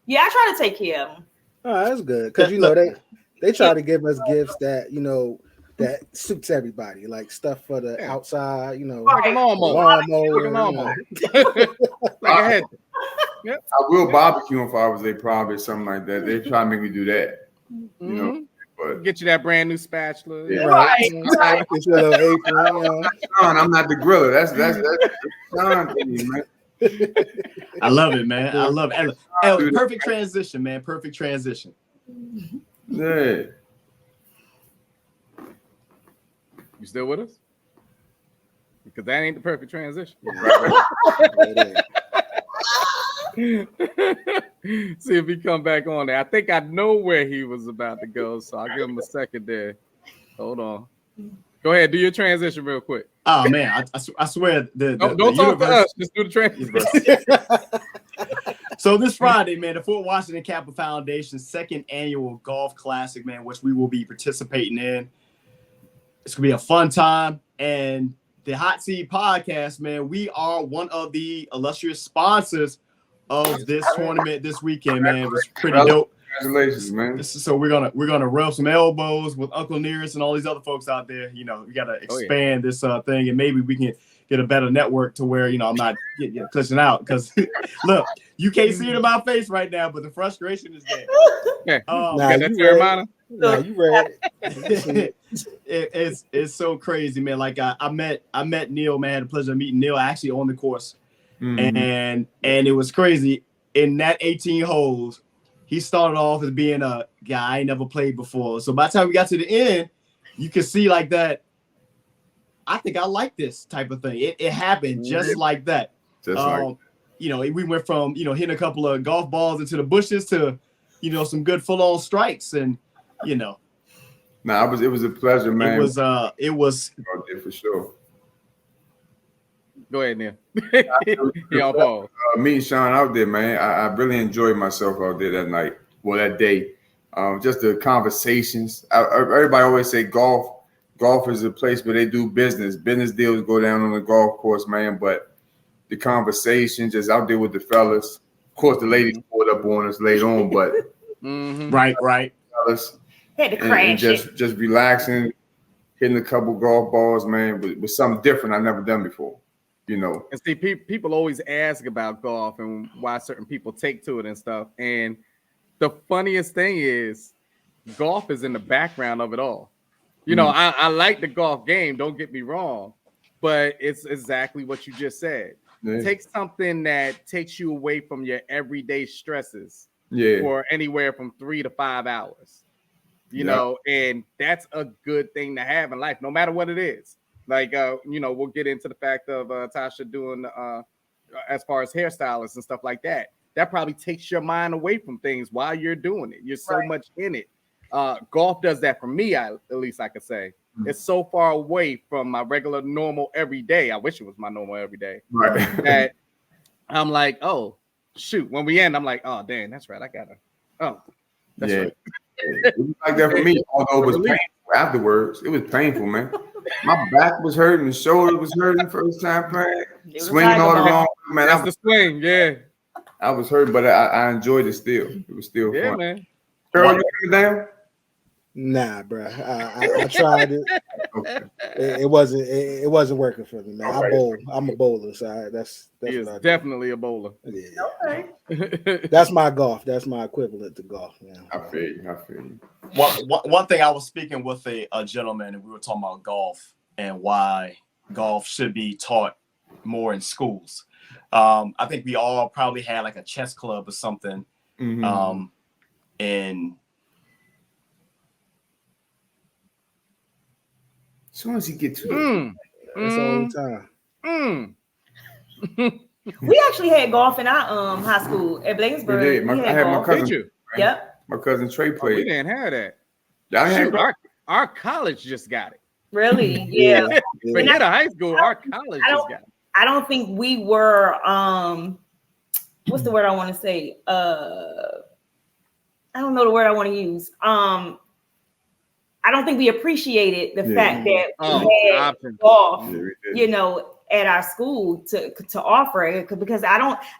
yeah, I try to take care of him. Oh, that's good, because they try to give us gifts that that suits everybody, like stuff for the outside, Like a lawnmower. Like I will barbecue on Father's Day, probably something like that. They try to make me do that, But get you that brand new spatula. Yeah. Right. Get your little apron, Sean, I'm not the griller. That's Sean thing, man. I love it, man. I love it. And perfect transition, man. Perfect transition. Yeah. You still with us? Because that ain't the perfect transition. See if he come back on there. I think I know where he was about to go, so I'll give him a second there. Hold on. Go ahead, do your transition real quick. Oh man, I swear don't talk to us. Just do the transition. So this Friday, man, the Fort Washington Kappa Foundation's second annual golf classic, man, which we will be participating in. It's gonna be a fun time, and the Hot Seat Podcast, man, we are one of the illustrious sponsors of this tournament this weekend, man. It was pretty dope. Congratulations, man. So we're gonna rub some elbows with Uncle Nearest and all these other folks out there. We gotta expand this thing, and maybe we can get a better network to where I'm not glitching out. Because look, you can't see it in my face right now, but the frustration is there. Got that Terramana? Nah, you read. It's so crazy, man. Like I met Neil, man. I had the pleasure of meeting Neil actually on the course, and it was crazy. In that 18 holes, he started off as being a guy I never played before. So by the time we got to the end, you could see like that. I think I like this type of thing. It happened just like that. We went from hitting a couple of golf balls into the bushes to some good full-on strikes, and it was a pleasure, man. It was for sure. Go ahead, Neil. Paul. Me and Sean out there, man. I really enjoyed myself out there that night. Well, that day. Just the conversations. Everybody always say golf is a place where they do business. Business deals go down on the golf course, man. But the conversation just out there with the fellas. Of course, the ladies pulled up on us later on, but right. Fellas, had to crash and just relaxing, hitting a couple golf balls, man, with something different I've never done before. And see, people always ask about golf and why certain people take to it and stuff. And the funniest thing is, golf is in the background of it all. I like the golf game, don't get me wrong, but it's exactly what you just said. Yeah. Take something that takes you away from your everyday stresses for anywhere from 3 to 5 hours. And that's a good thing to have in life, no matter what it is. Like, we'll get into the fact of Tasha doing as far as hairstylists and stuff like that. That probably takes your mind away from things while you're doing it. You're so much in it. Golf does that for me, at least I could say. it's so far away from my regular normal every day. I wish it was my normal every day. Right. That I'm like, oh shoot. When we end, I'm like, oh dang, that's right. I gotta. Oh, that's right. It was like that for me. Although it was painful afterwards, it was painful, man. My back was hurting, the shoulder was hurting first time playing, swinging all the wrong. Man, that's the swing. Yeah, I was hurting, but I enjoyed it still. It was still fun. Man. Girl, you coming down? Nah, bro. I tried it. Okay. It wasn't working for me, man. Okay. I'm a bowler, so that's he is definitely a bowler. Yeah. Okay. That's my golf. That's my equivalent to golf, man. I feel you. One thing, I was speaking with a gentleman, and we were talking about golf and why golf should be taught more in schools. I think we all probably had like a chess club or something. Mm-hmm. And as soon as he gets to It's all the time. We actually had golf in our high school at Bladensburg. I had my cousin. Did you? Yep. My cousin Trey played. We didn't have that. Shoot, our college just got it. Really? Yeah. Forget a high school. Our college just got it. I don't think we were. What's the word I want to say? I don't know the word I want to use. I don't think we appreciated the fact that we had golf, at our school to offer it, because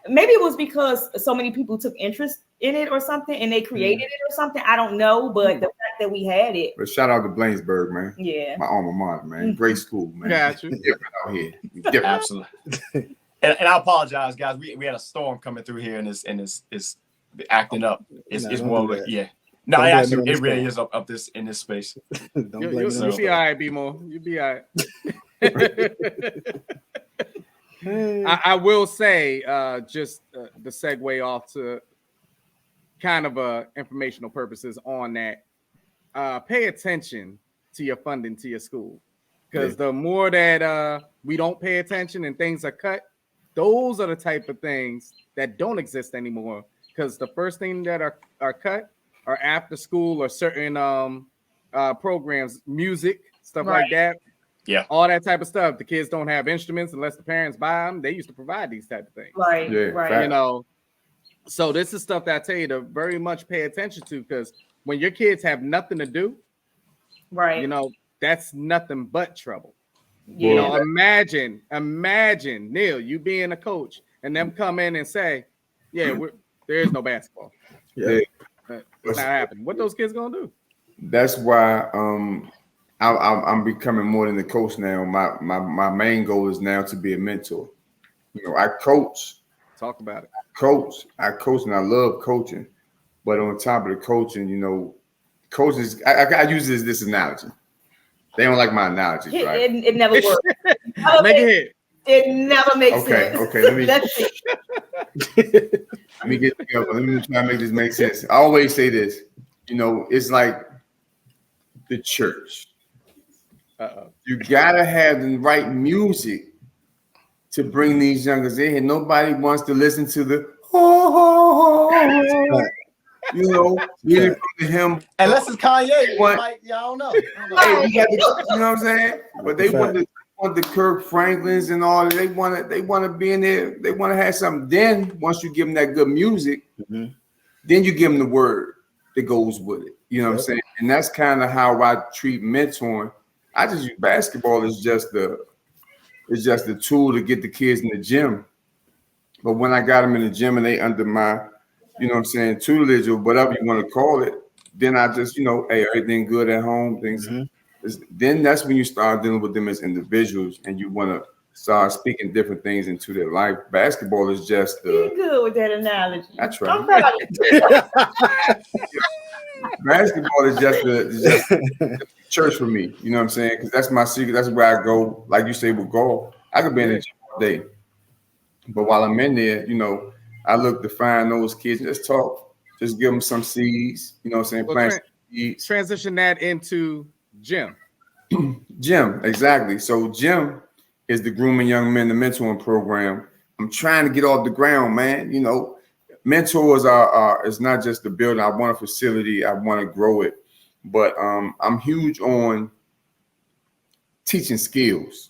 maybe it was because so many people took interest in it or something and they created it or something. I don't know, but the fact that we had it. But shout out to Bladensburg, man. Yeah. My alma mater, man. Great school, man. Got you. Different out here. Different. absolutely. and I apologize, guys. We had a storm coming through here, and it's acting up. It's more yeah. No, it really is up this in this space. You'll be all right, B-Mo. You'll be all right. I will say, just the segue off to kind of informational purposes on that. Pay attention to your funding to your school, because the more that we don't pay attention and things are cut, those are the type of things that don't exist anymore. Because the first thing that are cut are after school or certain programs, music, stuff like that. Yeah. All that type of stuff. The kids don't have instruments unless the parents buy them. They used to provide these type of things. Right. Yeah, Right. So this is stuff that I tell you to very much pay attention to, because when your kids have nothing to do, right, that's nothing but trouble. Yeah. Imagine, Neil, you being a coach and them come in and say, there is no basketball. Yeah. It's not happening. What those kids gonna do? That's why I'm becoming more than a coach now. My main goal is now to be a mentor. I coach. Talk about it. I coach and I love coaching. But on top of the coaching, coaches, I use this analogy. They don't like my analogies, right? It never works. Make it hit. It never makes sense. Okay. Let me get together. Let me try to make this make sense. I always say this. It's like the church. You gotta have the right music to bring these youngers in here. Nobody wants to listen to the really from him. Unless it's Kanye. I don't know. Hey, you know what I'm saying? But they want the Kirk Franklins and all that. They want to be in there. They want to have something. Then once you give them that good music, then you give them the word that goes with it. You know what I'm saying? And that's kind of how I treat mentoring. I just use basketball as just the tool to get the kids in the gym. But when I got them in the gym and they under my, tutelage or whatever you want to call it, then I just, hey, everything good at home, things. Then that's when you start dealing with them as individuals and you want to start speaking different things into their life. Basketball is just You're good with that analogy. That's right. I'm proud of you. Basketball is just the church for me. You know what I'm saying? Because that's my secret. That's where I go. Like you say with golf, I could be in the gym all day. But while I'm in there, I look to find those kids, just talk, just give them some seeds. You know what I'm saying? Plant seeds. Transition that into gym. Gym, exactly. So gym is the grooming young men, the mentoring program. I'm trying to get off the ground, man. Mentors are it's not just the building. I want a facility. I want to grow it. But I'm huge on teaching skills.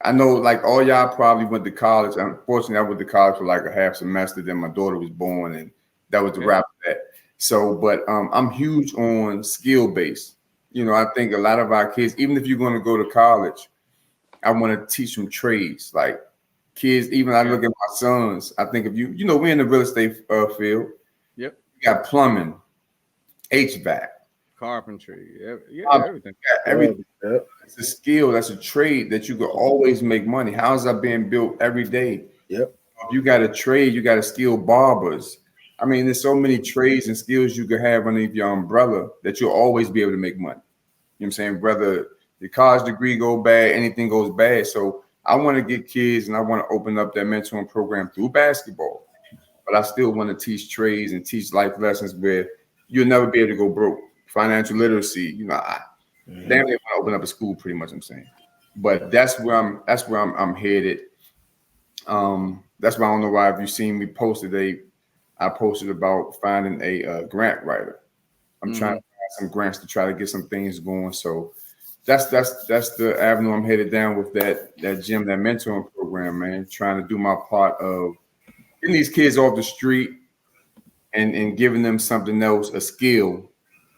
I know like all y'all probably went to college. Unfortunately, I went to college for like a half semester. Then my daughter was born, and that was the wrap of that. So, but I'm huge on skill based. You know, I think a lot of our kids, even if you're going to go to college, I want to teach them trades. Like kids, even I look at my sons. I think if you know, we're in the real estate field. Yep. You got plumbing, HVAC, carpentry, everything. Everything. It's a skill. That's a trade that you could always make money. How's that being built every day? Yep. If you got a trade, you got to skill barbers. I mean, there's so many trades and skills you could have underneath your umbrella that you'll always be able to make money. You know what I'm saying? Whether your college degree go bad, anything goes bad. So I want to get kids and I want to open up that mentoring program through basketball. But I still want to teach trades and teach life lessons where you'll never be able to go broke. Financial literacy, you know, damn, they want to open up a school, pretty much. I'm saying, but that's where I'm headed. That's why I don't know why. If you seen me post today, I posted about finding a grant writer. I'm trying to find some grants to try to get some things going. So that's the avenue I'm headed down with that gym, that mentoring program, man. Trying to do my part of getting these kids off the street and giving them something else, a skill.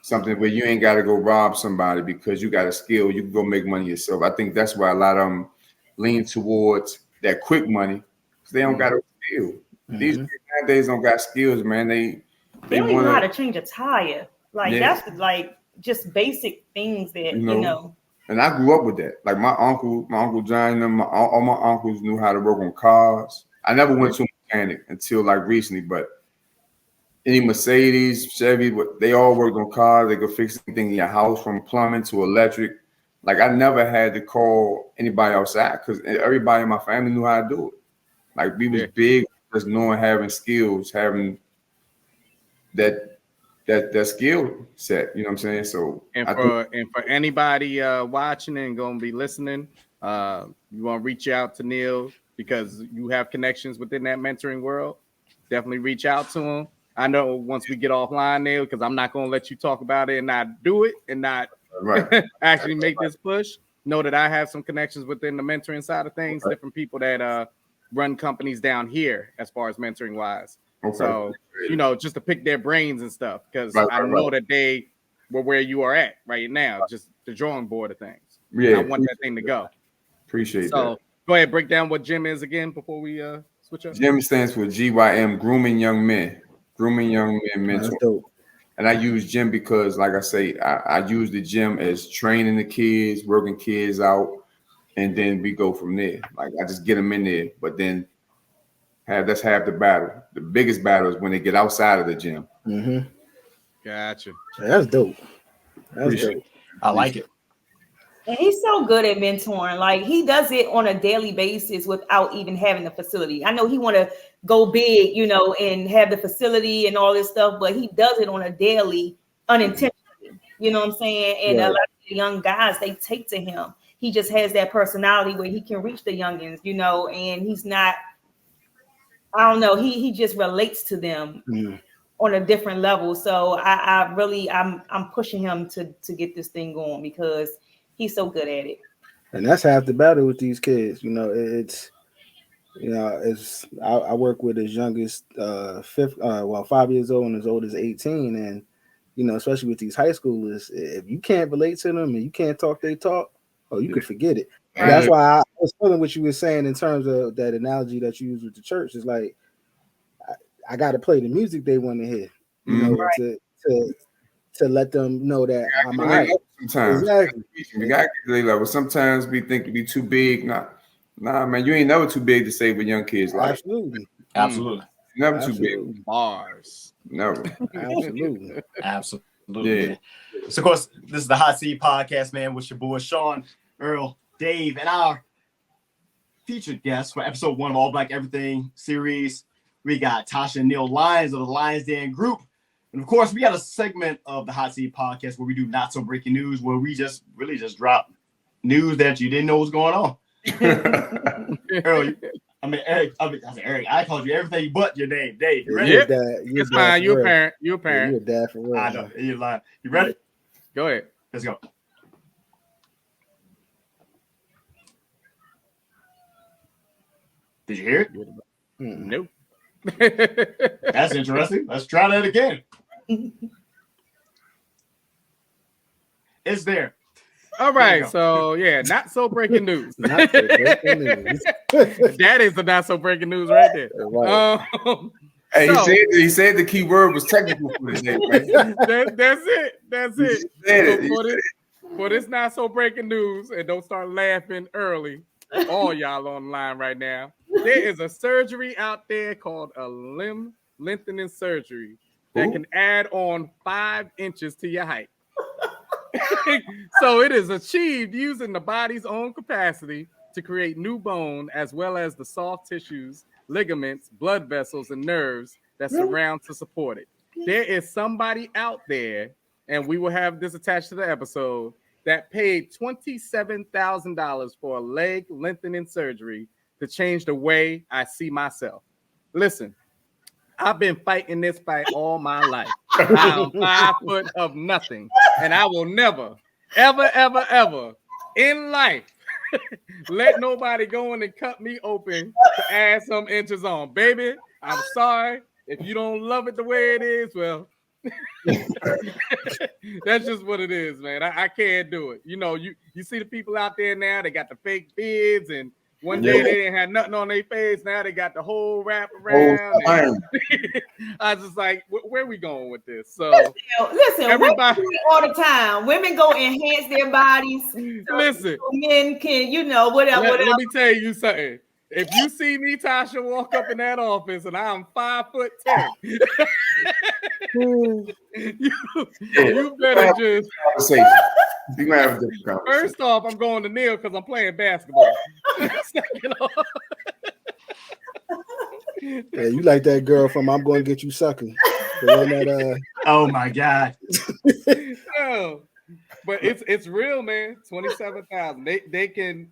Something where you ain't got to go rob somebody because you got a skill. You can go make money yourself. I think that's why a lot of them lean towards that quick money because they don't got a skill. These kids nowadays don't got skills, man. They don't even know how to change a tire. Like that's like just basic things that you know. And I grew up with that. Like my uncle John, and all my uncles knew how to work on cars. I never went to a mechanic until like recently, but any Mercedes, Chevy, they all worked on cars. They could fix anything in your house from plumbing to electric. Like I never had to call anybody outside because everybody in my family knew how to do it. Like we was big, just knowing, having skills, having that skill set. You know what I'm saying? So for anybody watching and gonna be listening, you want to reach out to Neil because you have connections within that mentoring world. Definitely reach out to him. I know once we get offline, Neil, because I'm not going to let you talk about it and not do it and not actually make this push. Know that I have some connections within the mentoring side of things, different people that run companies down here as far as mentoring wise. So, you know, just to pick their brains and stuff, because I know that they were where you are at right now, just the drawing board of things. Yeah, I want that thing to go. Appreciate that. So go ahead, break down what GYM is again before we switch up. GYM stands for GYM, Grooming Young Men. Grooming Young Men Mentor. And I use gym because, like I say, I use the gym as training the kids, working kids out, and then we go from there. Like I just get them in there, but then that's half the battle. The biggest battle is when they get outside of the gym. Gotcha. That's dope. That's dope. I like it. And he's so good at mentoring. Like he does it on a daily basis without even having the facility. I know he want to go big, you know, and have the facility and all this stuff, but he does it on a daily, unintentionally. You know what I'm saying? And a lot of the young guys, they take to him. He just has that personality where he can reach the youngins, you know, and he's not. I don't know. He just relates to them on a different level. So I'm pushing him to get this thing going because he's so good at it. And that's half the battle with these kids. You know, I work with his youngest 5 years old and as old as 18. And, you know, especially with these high schoolers, if you can't relate to them and you can't talk their talk, you can forget it. And that's why I was feeling what you were saying in terms of that analogy that you used with the church. It's like, I got to play the music they want to hear, you know, to let them know that I'm all right. Sometimes you got to get to their level. Sometimes we think it'd be too big. Nah, man, you ain't never too big to save with young kids' life. Absolutely. Never too big. Bars. Never. Absolutely. Yeah. So, of course, this is the Hot Seat Podcast, man, with your boy Sean, Earl, Dave, and our featured guests for episode 1 of All Black Everything series. We got Tasha and Neil Lyons of the Lyons Den Group. And of course, we got a segment of the Hot Seat Podcast where we do not so breaking news, where we just drop news that you didn't know was going on. Earl, Eric. I called you everything but your name, Dave. You ready? Yep. It's fine. You're a parent. You're a parent. You're a dad for real. I know. You're lying. You ready? Go ahead. Let's go. Did you hear it? Nope. That's interesting. Let's try that again. It's there. All right, so yeah, not so breaking news. Not so breaking news. That is the not so breaking news right there. Right. Hey, he said the key word was technical for today. Right? That's it. For this not so breaking news, and don't start laughing early. All y'all on the line right now. There is a surgery out there called a limb lengthening surgery that can add on 5 inches to your height. So it is achieved using the body's own capacity to create new bone, as well as the soft tissues, ligaments, blood vessels, and nerves that surround to support it. There is somebody out there, and we will have this attached to the episode, that paid $27,000 for a leg lengthening surgery to change the way I see myself. Listen, I've been fighting this fight all my life. I'm 5 foot of nothing, and I will never, ever in life let nobody go in and cut me open to add some inches on. Baby, I'm sorry. If you don't love it the way it is, well, that's just what it is, man. I can't do it. You know, you see the people out there now, they got the fake beards, and one day they didn't have nothing on their face. Now they got the whole wrap around. I was just like, where are we going with this? So listen, everybody all the time. Women go enhance their bodies. Listen, men can, whatever. Let me tell you something. If you see me, Tasha, walk up in that office and I'm 5'10", you better just. First off, I'm going to Neil because I'm playing basketball. Second off, yeah, you like that girl from I'm Going to Get You Sucking. Oh my God. No, but it's real, man. 27,000. They can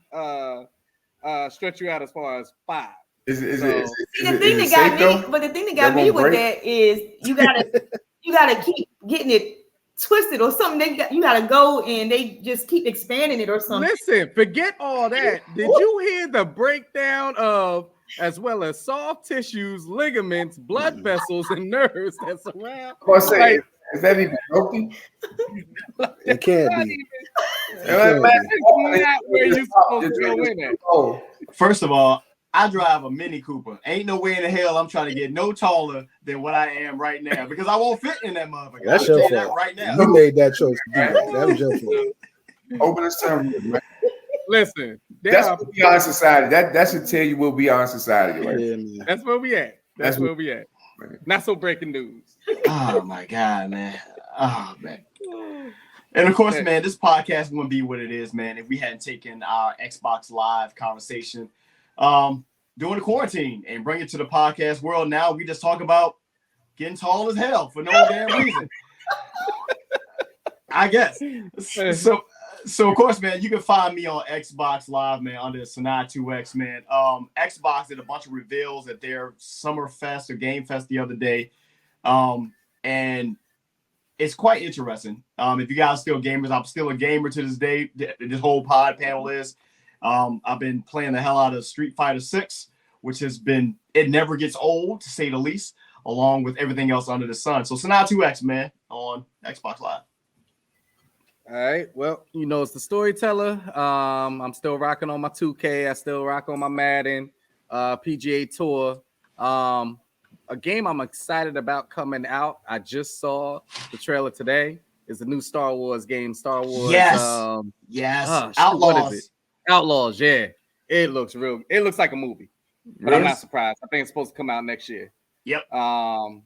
stretch you out as far as 5. The thing that got me with that is you gotta keep getting it twisted or something. You gotta go and they just keep expanding it or something. Listen, forget all that. Did you hear the breakdown of as well as soft tissues, ligaments, blood vessels, and nerves that surround? Is that even healthy? It can't be. Not where you supposed to go in at. First of all, I drive a Mini Cooper. Ain't no way in the hell I'm trying to get no taller than what I am right now because I won't fit in that motherfucker. That's your fault. Right now. You made that choice to do that. That was your fault. Open the sunroof, man. Listen, that's where we are in society. That should tell you where we are in society. Right? Yeah, that's where we at. That's where we at. Man. Not so breaking news. Oh my God, man. Oh man. And of course, man, this podcast wouldn't be what it is, man, if we hadn't taken our Xbox Live conversation during the quarantine and bring it to the podcast world. Now we just talk about getting tall as hell for no damn reason. I guess. So of course, man, you can find me on Xbox Live, man, under Sanaa 2X, man. Xbox did a bunch of reveals at their Summer Fest or Game Fest the other day. And it's quite interesting. If you guys are still gamers, I'm still a gamer to this day. This whole pod panel is. I've been playing the hell out of Street Fighter 6, which has been, it never gets old, to say the least, along with everything else under the sun. So Sanaa 2X, man, on Xbox Live. All right. Well, it's the storyteller. I'm still rocking on my 2K. I still rock on my Madden, PGA Tour. A game I'm excited about coming out. I just saw the trailer today. Is the new Star Wars game. Star Wars. Yes. Yes. Outlaws. What is it? Outlaws. Yeah. It looks real. It looks like a movie. But I'm not surprised. I think it's supposed to come out next year. Yep.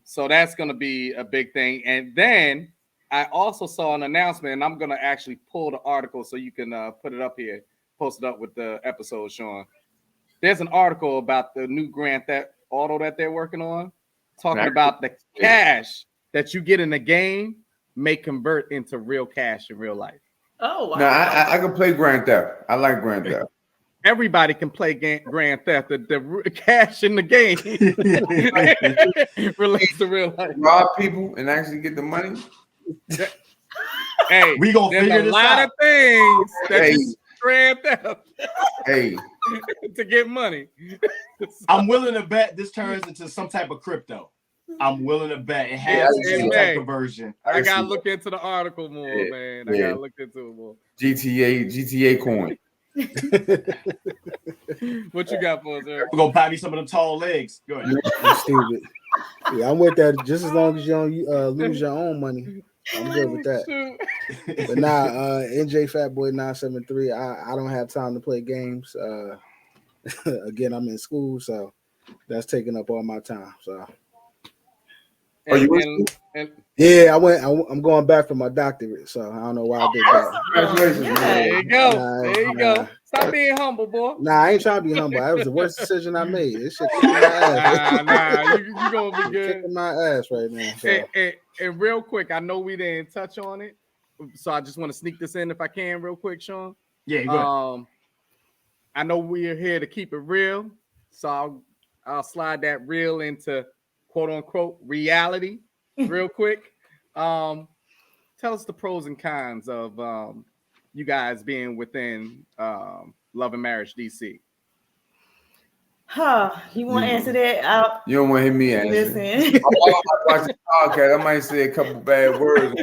So that's going to be a big thing. And then I also saw an announcement, and I'm going to actually pull the article so you can put it up here, post it up with the episode, Sean. There's an article about the new Grand Theft Auto that they're working on, talking about the cash that you get in the game may convert into real cash in real life. Oh, wow. No, I can play Grand Theft. I like Grand Theft. Everybody can play Grand Theft. The cash in the game relates to real life. Rob people and actually get the money. Hey, we gonna figure this out. There's a lot of things that Grand Theft. Hey, to get money. I'm willing to bet this turns into some type of crypto. I'm willing to bet it has some type of conversion. I gotta look into the article more, man. I gotta look into it more. GTA coin. What you got for us, Eric? We're gonna buy me some of them tall legs. Go ahead. You're stupid. Yeah, I'm with that. Just as long as you don't lose your own money, I'm good with that. But nah, NJ Fatboy 973. I don't have time to play games. Again, I'm in school, so that's taking up all my time. So. Yeah, I'm going back for my doctorate, so I don't know why I did that. Congratulations, man. There you go. There you go. Stop being humble, boy. Nah, I ain't trying to be humble. That was the worst decision I made. This shit kicking my ass. You gonna be good. Kicking my ass right now. So. And real quick, I know we didn't touch on it, so I just want to sneak this in if I can, real quick, Sean. Yeah, go ahead. I know we're here to keep it real, so I'll slide that real into quote unquote reality real quick. Tell us the pros and cons of you guys being within Love and Marriage DC. You want to answer that? You don't want to hear me answer. Listen. Watch the podcast. I might say a couple bad words.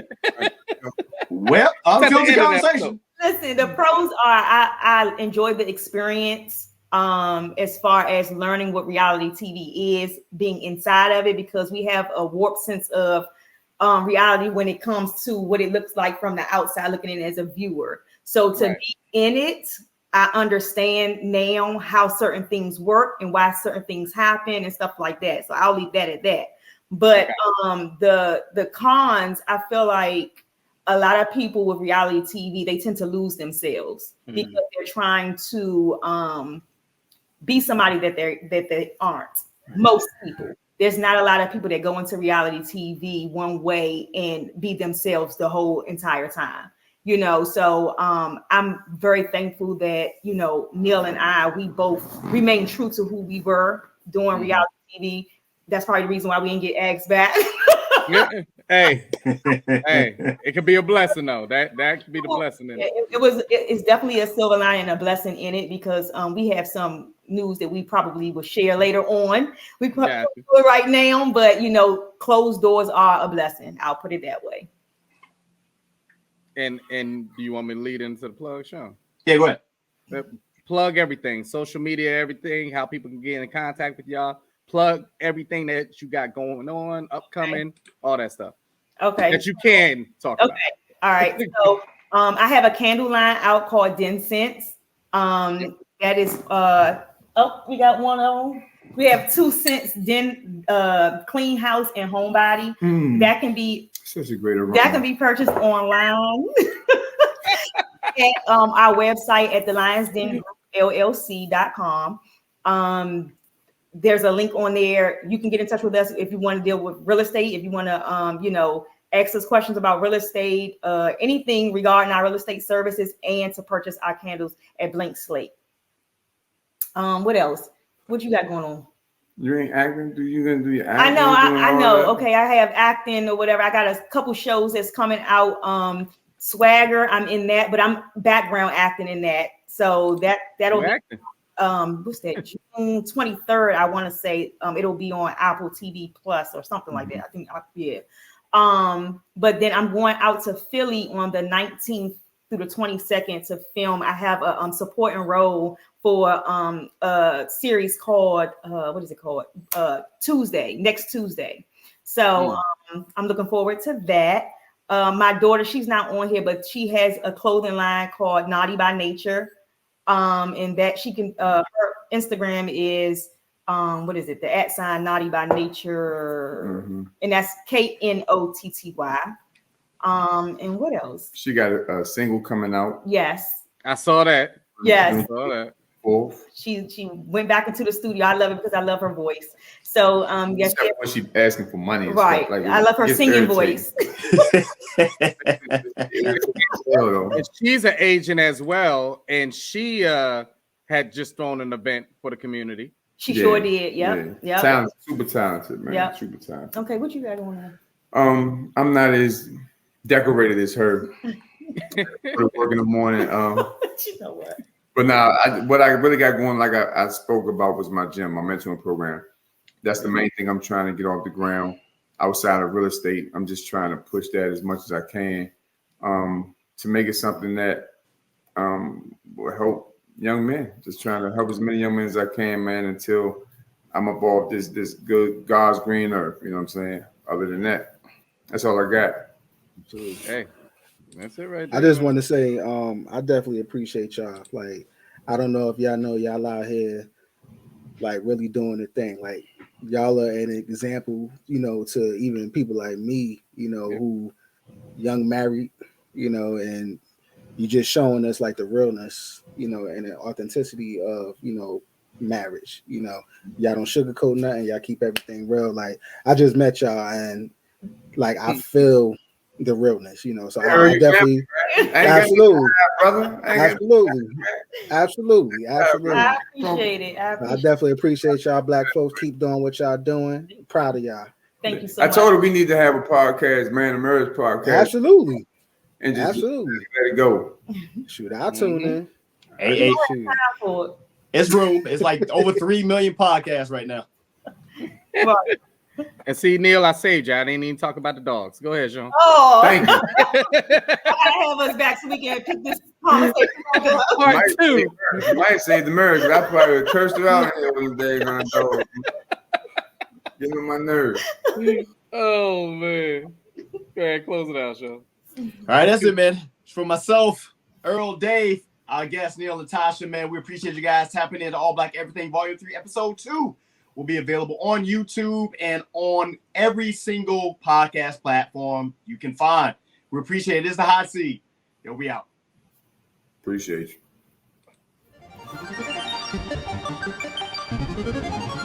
Well, I'll go the conversation. Listen, the pros are I enjoy the experience. As far as learning what reality TV is, being inside of it, because we have a warped sense of reality when it comes to what it looks like from the outside looking in as a viewer. So to be in it, I understand now how certain things work and why certain things happen and stuff like that. So I'll leave that at that. But the cons, I feel like a lot of people with reality TV, they tend to lose themselves because they're trying to be somebody that they aren't. Most people. There's not a lot of people that go into reality TV one way and be themselves the whole entire time. You know, so I'm very thankful that, you know, Neil and I, we both remain true to who we were doing reality TV. That's probably the reason why we didn't get asked back. Hey, it could be a blessing though. That could be the blessing in it. It's definitely a silver lining, a blessing in it, because we have some news that we probably will share later on. We put it right now, but you know, closed doors are a blessing. I'll put it that way. And do you want me to lead into the plug, Sean? Yeah, go ahead. Plug everything, social media, everything, how people can get in contact with y'all. Plug everything that you got going on, upcoming, all that stuff. Okay. That you can talk about. All right. So I have a candle line out called Den Scents. That is we got one of them. We have 2 scents, Den Clean House and Homebody. That can be such a great aroma. That can be purchased online at our website at the Lyons Den Group LLC.com. There's a link on there. You can get in touch with us if you want to deal with real estate, if you want to ask us questions about real estate, anything regarding our real estate services, and to purchase our candles at Blank Slate. What else? What you got going on? You ain't acting? You gonna do your acting? I know. Okay, I have acting or whatever. I got a couple shows that's coming out. Swagger, I'm in that, but I'm background acting in that. So that'll be acting. What's that? June 23rd, I want to say. It'll be on Apple TV Plus or something like that. I think, yeah. But then I'm going out to Philly on the 19th through the 22nd to film. I have a supporting role for a series called what is it called? Next Tuesday. So I'm looking forward to that. My daughter, she's not on here, but she has a clothing line called Naughty by Nature. And that she can her Instagram is what is it? The @ Naughty by Nature, and that's KNOTTY. And what else? She got a single coming out. Yes, I saw that. Yes, I saw that. She went back into the studio. I love it because I love her voice. So yes, when she asking for money, and right? Stuff, like, I love her singing voice. And she's an agent as well, and she had just thrown an event for the community. She sure did. Yep. Talented, super talented, man. Yep. Super talented. Okay, what you got going on? I'm not as decorated as her. Work in the morning. You know what? But now, what I really got going, like I spoke about, was my gym, my mentoring program. That's the main thing I'm trying to get off the ground. Outside of real estate, I'm just trying to push that as much as I can to make it something that will help young men. Just trying to help as many young men as I can, man, until I'm above this good God's green earth. You know what I'm saying? Other than that, that's all I got. Absolutely. Hey, that's it right there. I just want to say, I definitely appreciate y'all. Like, I don't know if y'all know y'all out here, like, really doing the thing. Like, y'all are an example, you know, to even people like me, you know, who young married, you know, and you just showing us like the realness, you know, and the authenticity of, you know, marriage. You know, y'all don't sugarcoat nothing. Y'all keep everything real. Like, I just met y'all and like I feel the realness, you know. So I definitely, absolutely, absolutely. I appreciate it. I definitely appreciate y'all, black folks. Keep doing what y'all doing. Proud of y'all. Thank you so much. I told her we need to have a podcast, Man of Marriage podcast. Absolutely. And just absolutely let it go. Shoot, I'll tune in. Hey, it's room. It's like over 3 million podcasts right now. And see, Neil, I saved you. I didn't even talk about the dogs. Go ahead, Sean. Oh, thank you. I gotta have us back so we can pick this conversation up. Part two. Might save the marriage. I probably would cursed her out here one day on a dog. Get on my nerves. Oh man. Go ahead, close it out, Sean. All right, that's it, man. For myself, Earl, Dave, our guest, Neil and Tasha, man, we appreciate you guys tapping into All Black Everything Volume 3, Episode 2. Will be available on YouTube and on every single podcast platform you can find. We appreciate it. It's the Hot Seat. Yo, we out. Appreciate you.